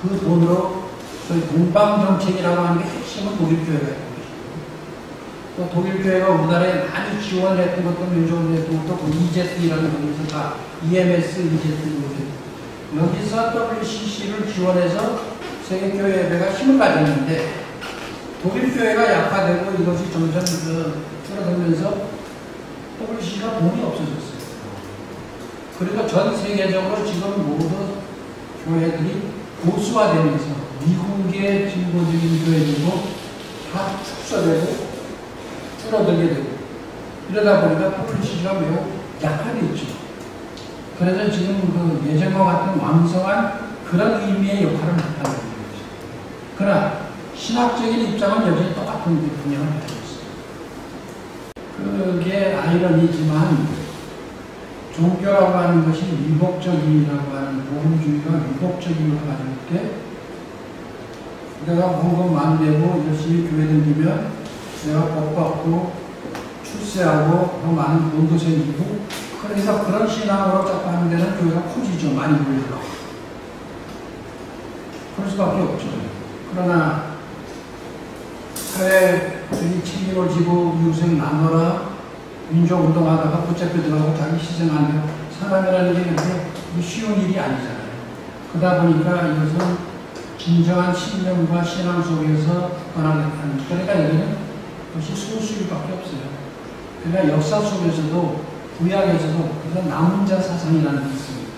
그 돈으로 소위 동방정책이라고 하는 게 핵심은 독일 교회가 있는 것이고 또 독일 교회가 우리나라에 많이 지원했던 것도 민족운동도 그 EZ라는 거기서 다 EMS, EZ 여기서 WCC를 지원해서 세계교회가 힘을 가졌는데 독일 교회가 약화되고 이것이 점점 줄어들면서 WCC가 돈이 없어졌어요. 그리고 전 세계적으로 지금 모두 교회들이 보수화되면서 미국의 진보적인 교회들도 다 축소되고 줄어들게 되고 이러다 보니까 WCC가 매우 약화되어 있죠. 그래서 지금 그 예전과 같은 왕성한 그런 의미의 역할을 못하고 있는 거죠. 그러나 신학적인 입장은 여전히 똑같은 분야를 가지고 있습니다. 그게 아이러니지만 종교라고 하는 것이 위복적임이라고 하는 복음주의가 위복적임을 가지고 있게 내가 헌금 많이 내고 열심히 교회 다니면 내가 복받고 출세하고 더 많은 돈도 생기고 그래서 그런 신앙으로 자꾸 하는 데는 교회가 커지죠. 많이 몰려가. 그럴 수밖에 없죠. 그러나 사회적인 책임을 지고 이웃을 나눠라 민족운동하다가 붙잡혀 들어가고 자기 희생 안 되고 사람이라는 게 그렇게 쉬운 일이 아니잖아요. 그러다 보니까 이것은 진정한 신념과 신앙 속에서 떠나겠다는 그러니까 여기는 그것이 소수일밖에 없어요. 그러니까 역사 속에서도 구약에서도 그래서 남은 자 사상이라는 게 있습니다.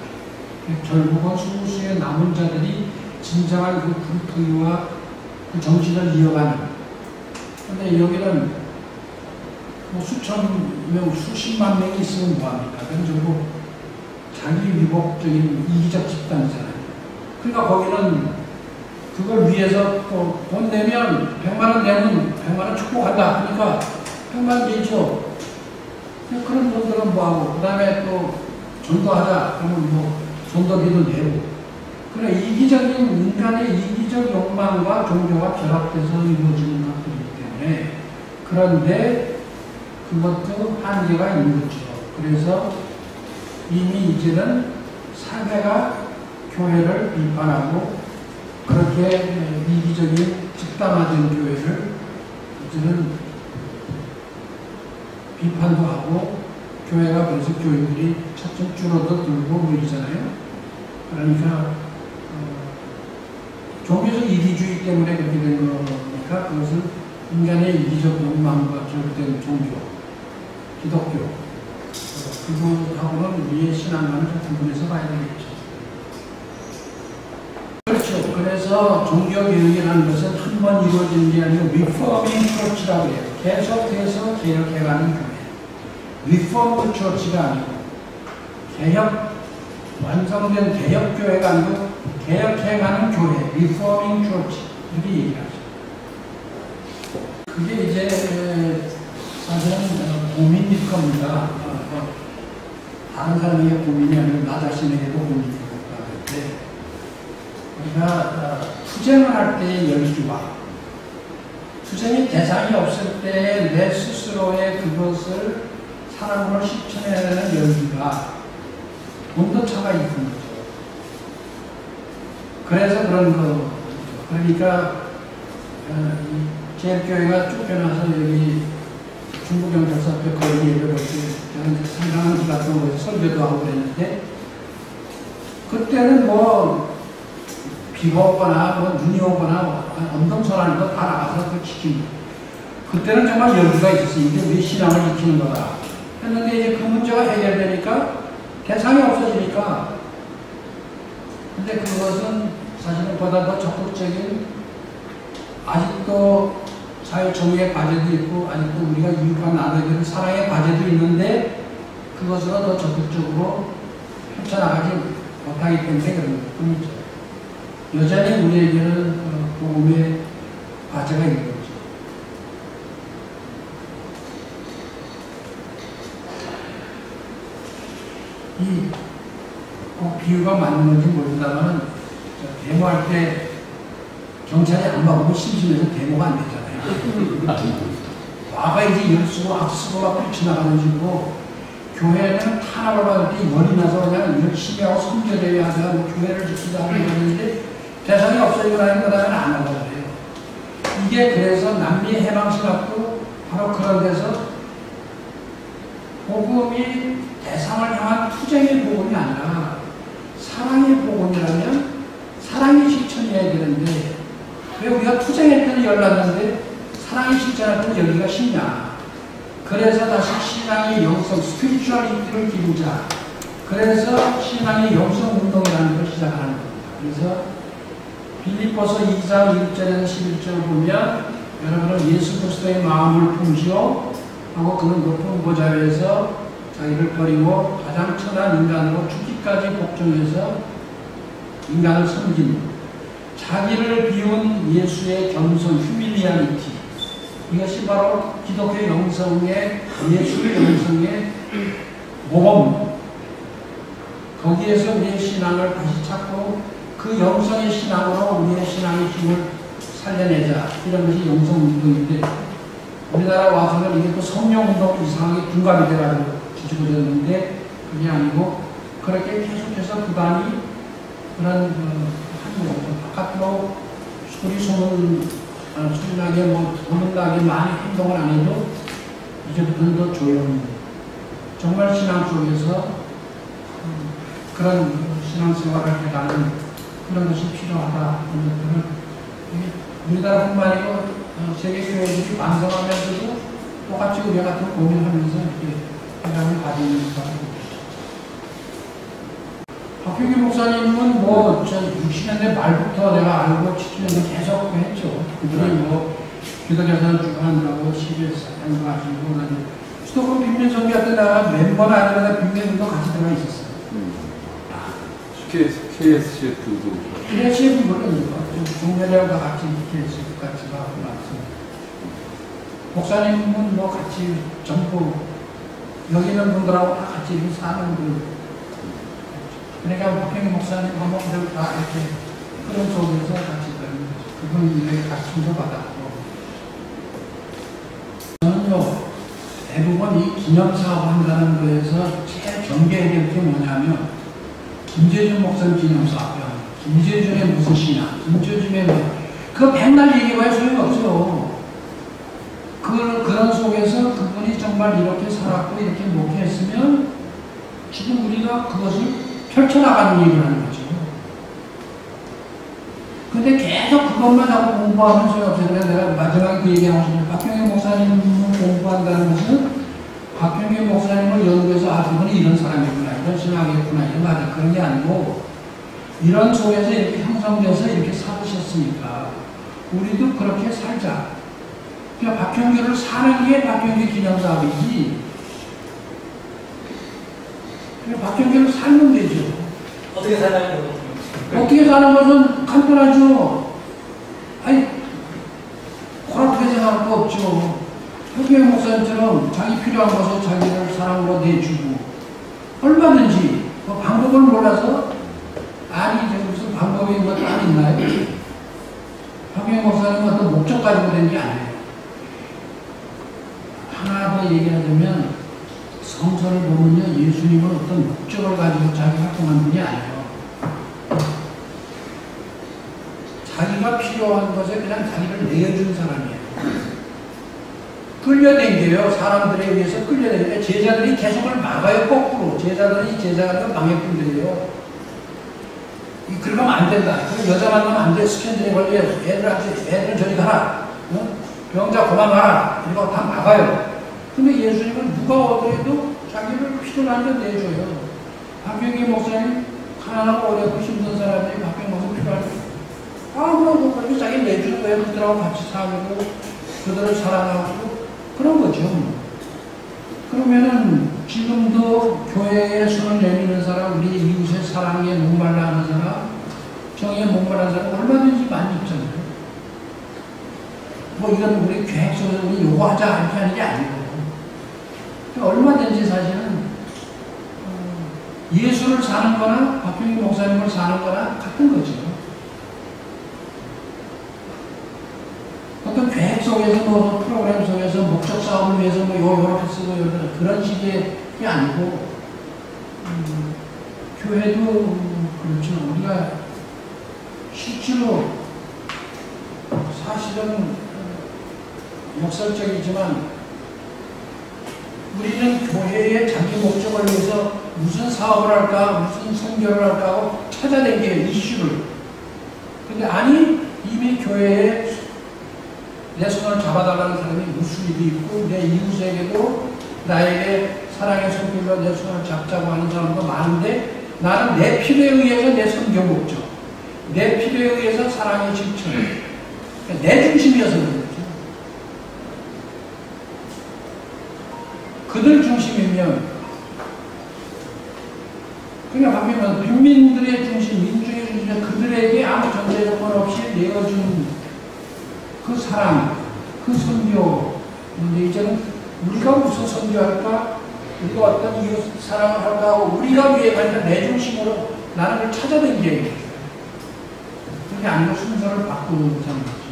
결국은 소수의 남은 자들이 진정한 그 불토유와 그 정신을 이어가는 그런데 여기는 뭐 수천 명, 수십만 명이 있으면 뭐합니까? 그건 전부 자기 위복적인 이기적 집단이잖아요. 그러니까 거기는 그걸 위해서 또 돈 내면 100만 원 내면 100만 원 축복한다. 그러니까 100만 원 내죠. 그런 돈들은 뭐하고 그 다음에 또 전도하자. 그러면 뭐 전도비도 내고 그러니까 이기적인 인간의 이기적 욕망과 종교가 결합돼서 이루어지는 것들이기 때문에 그런데 그것도 한계가 있는 거죠. 그래서 이미 이제는 사회가 교회를 비판하고 그렇게 이기적인 집단화된 교회를 이제는 비판도 하고 교회가 그래서 교인들이 차츰 줄어들고 뭐 이러잖아요. 그러니까 종교적 이기주의 때문에 그렇게 된 거니까 그것을 인간의 이기적 욕망과 결부된 종교, 기독교, 그것하고는 우리의 신앙과는 좀 구분해서 봐야 되겠죠. 그렇죠. 그래서 종교개혁이라는 것은 한 번 이루어지는 게 아니고 리포밍 처치라고 해요. 계속해서 개혁해가는 교회. 리포밍 처치가 아니고 개혁, 완성된 개혁교회가 아니고 개혁해가는 교회, 리포밍 처치 이렇게 얘기하죠. 그게 이제 사실은 고민일 겁니다. 다른 사람에게 고민이 아니고 나 자신에게도 고민이 되는데 우리가 투쟁을 할 때의 열기와 투쟁의 대상이 없을 때 내 스스로의 그것을 사람으로 실천해야 되는 열기가 온도차가 있는 거죠. 그래서 그런 거 그러니까 제일교회가 쫓겨나서 여기 중부경찰서 앞에 거리 예배 볼 때 저는 상당한 기 같은 곳에서 설교도 하고 그랬는데 그때는 뭐 비가 오거나 뭐 눈이 오거나 엄동설하는 거 다 나가서 그 지킵니다. 그때는 정말 열기가 있었어요. 이게 우리 신앙을 지키는 거다 했는데 이제 그 문제가 해결되니까 대상이 없어지니까 근데 그것은 사실은 보다 더 적극적인 아직도 사회 정의의 과제도 있고 아직도 우리가 이웃과 나눠야 되는 사랑의 과제도 있는데 그것으로 더 적극적으로 펼쳐나가지 못하기 때문에 그런 뿐이죠. 여전히 우리에게는 복음의 과제가 있는 거죠. 이 꼭 비유가 맞는 건지 모른다면 데모할 때 경찰이 안 막으면 심심해서 데모가 안 되잖아요. 와가 이제 열수고 악수고 막 펼쳐나가는 식으로 교회는 탄압을 받을 때 열이 나서 그냥 열심히 하고 선교대회 하자 뭐 교회를 지키자 그러는데 대상이 없어지고 나니까 그다음에 안 나가잖아요. 이게 그래서 남미 해방신학도 바로 그런 데서 복음이 대상을 향한 투쟁의 복음이 아니라 사랑의 복음이라면 사랑의 실천이어야 되는데 왜 우리가 투쟁할 때는 열났는데 사랑의 실천할 때는 여기가 쉽냐. 그래서 다시 신앙의 영성, 스피리추얼리티를 기르자. 그래서 신앙의 영성 운동이라는 걸 시작하는 겁니다. 그래서 빌립보서 2장 1절에서 11절을 보면 여러분은 예수 그리스도의 마음을 품시오 하고 그는 높은 보좌에서 자기를 버리고 가장 천한 인간으로 죽기까지 복종해서 인간을 섬긴 자기를 비운 예수의 겸손, 휴밀리아니티 이것이 바로 기독교 영성의 예수의 영성의 모범 거기에서 우리의 신앙을 다시 찾고 그 영성의 신앙으로 우리의 신앙의 힘을 살려내자 이런 것이 영성 운동인데 우리나라 와서는 이게 또 성령 운동 이상하게 둔갑이 돼가지고 뒤집어졌는데 그게 아니고 그렇게 계속해서 부단히 그런 바깥으로 소리나게 뭐 소문나게 많이 행동을 안 해도 이제부터는 더 조용히 정말 신앙 속에서 그런 신앙생활을 해가는 그런 것이 필요하다. 그런 것들은 우리나라뿐만 아니고 세계교회들이 완성하면서도 똑같이 우리가 같은 고민하면서 이렇게 생각을 가지는 것이고 박효기 목사님은 뭐 60년대 말부터 내가 알고 70년대 계속 했죠. 그들이 뭐 기독교에서 주관하고 CBS 사장도 하시고 수도권 빈민선교 때 내가 멤버가 아니라 빈민도 같이 들어가 있었어요. KSCF도 KSCF 모르니까 종교대학과 같이 KSCF 같이 하고 나왔습니다. 목사님은 뭐 같이 전부 여기 있는 분들하고 다 같이 사는 분. 그러니까 박형희 목사님 한번 다 이렇게 그런 속에서 같이 있다는 거죠. 그분에게 같이 충고받았고. 저는요, 대부분 이 기념사업 한다는 거에서 제일 경계해야 될 게 뭐냐면, 김재준 목사님 기념사업이야. 김재준의 무슨 신앙, 김재준의 뭐, 그거 맨날 얘기해봐야 소용이 없어요. 그런 속에서 그분이 정말 이렇게 살았고, 이렇게 목회했으면, 지금 우리가 그것을 펼쳐나가는 얘기를 하는 거죠. 근데 계속 그것만 하고 공부하면 소용없어요. 그래서 내가 마지막에 그 얘기하고 싶어요. 박형규 목사님을 공부한다는 것은 박형규 목사님을 연구해서 아, 그분이 이런 사람이구나, 이런 신학이구나, 이런 맞아. 그런 게 아니고 이런 속에서 이렇게 형성돼서 이렇게 살으셨으니까 우리도 그렇게 살자. 그러니까 박형규를 사는 게 박형규 기념사업이지. 그러니까 박형규를 살면 되죠. 어떻게 살아요? 어떻게 사는 것은 간단하죠. 아니, 그렇게 생각할 거 없죠. 형규 목사님처럼 자기 필요한 것을 자기를 사랑으로 내주고 얼마든지 뭐 방법을 몰라서 아니 이제 무슨 방법이 뭐 따로 있나요? 형규 목사님은 어떤 목적 가지고 된 게 아니에요. 하나 더 얘기하자면 성서를 보면요, 예수님은 어떤 목적을 가지고 자기 활동한 분이 아니에요. 자기가 필요한 것에 그냥 자기를 내어준 사람이에요. 끌려다녀요. 사람들에 의해서 끌려다니는데 제자들이 계속을 막아요. 거꾸로. 제자들이 제자가 방해꾼들이에요. 그러면 안 된다. 여자 만나면 안 돼. 스캔들에 걸려. 애들은 저리 가라. 어? 병자 그만 가라. 이거 다 막아요. 근데 예수님은 누가 오더라도 자기를 필요한 데 내줘요. 박병기 목사님 가난하고 어렵고 힘든 사람들이 박병기 목사님 필요할 그렇게 자기 내주는 거예요. 그들하고 같이 살고, 그들을 사랑하고, 그런 거죠. 그러면은, 지금도 교회에 손을 내미는 사람, 우리 이웃의 사랑에 목말라 하는 사람, 정의에 목말라 하는 사람, 얼마든지 많이 있잖아요. 뭐 이런 우리 계획 속에서 우리 요구하자, 이렇게 하는 게 아니고. 얼마든지 사실은, 예수를 사는 거나, 박형규 목사님을 사는 거나 같은 거죠. 어떤 계획 속에서 뭐 프로그램 속에서 목적 사업을 위해서 뭐 요렇게 쓰고 그런 식의 게 아니고 교회도 그렇죠. 우리가 실제로 사실은 역설적이지만 우리는 교회의 자기 목적을 위해서 무슨 사업을 할까, 무슨 선교를 할까 하고 찾아내게 이슈를. 근데 아니 이미 교회에 내 손을 잡아달라는 사람이 무수히도 있고 내 이웃에게도 나에게 사랑의 손길로 내 손을 잡자고 하는 사람도 많은데 나는 내 필요에 의해서 내 선교 목적, 내 필요에 의해서 사랑의 실천, 내 중심이어서 그런 거죠. 그들 중심이면 그러니까 반면은 빈민들의 중심, 민중의 중심, 그들에게 아무 전제 조건 없이 내어준 그 사랑, 그 선교. 근데 이제는 우리가 무슨 선교할까? 우리가 어떤 이웃 사랑을 할까 하고 우리가 위해 가는 내 중심으로 나는 걸 찾아낸 게 그게 아니고 순서를 바꾸는 거잖아요.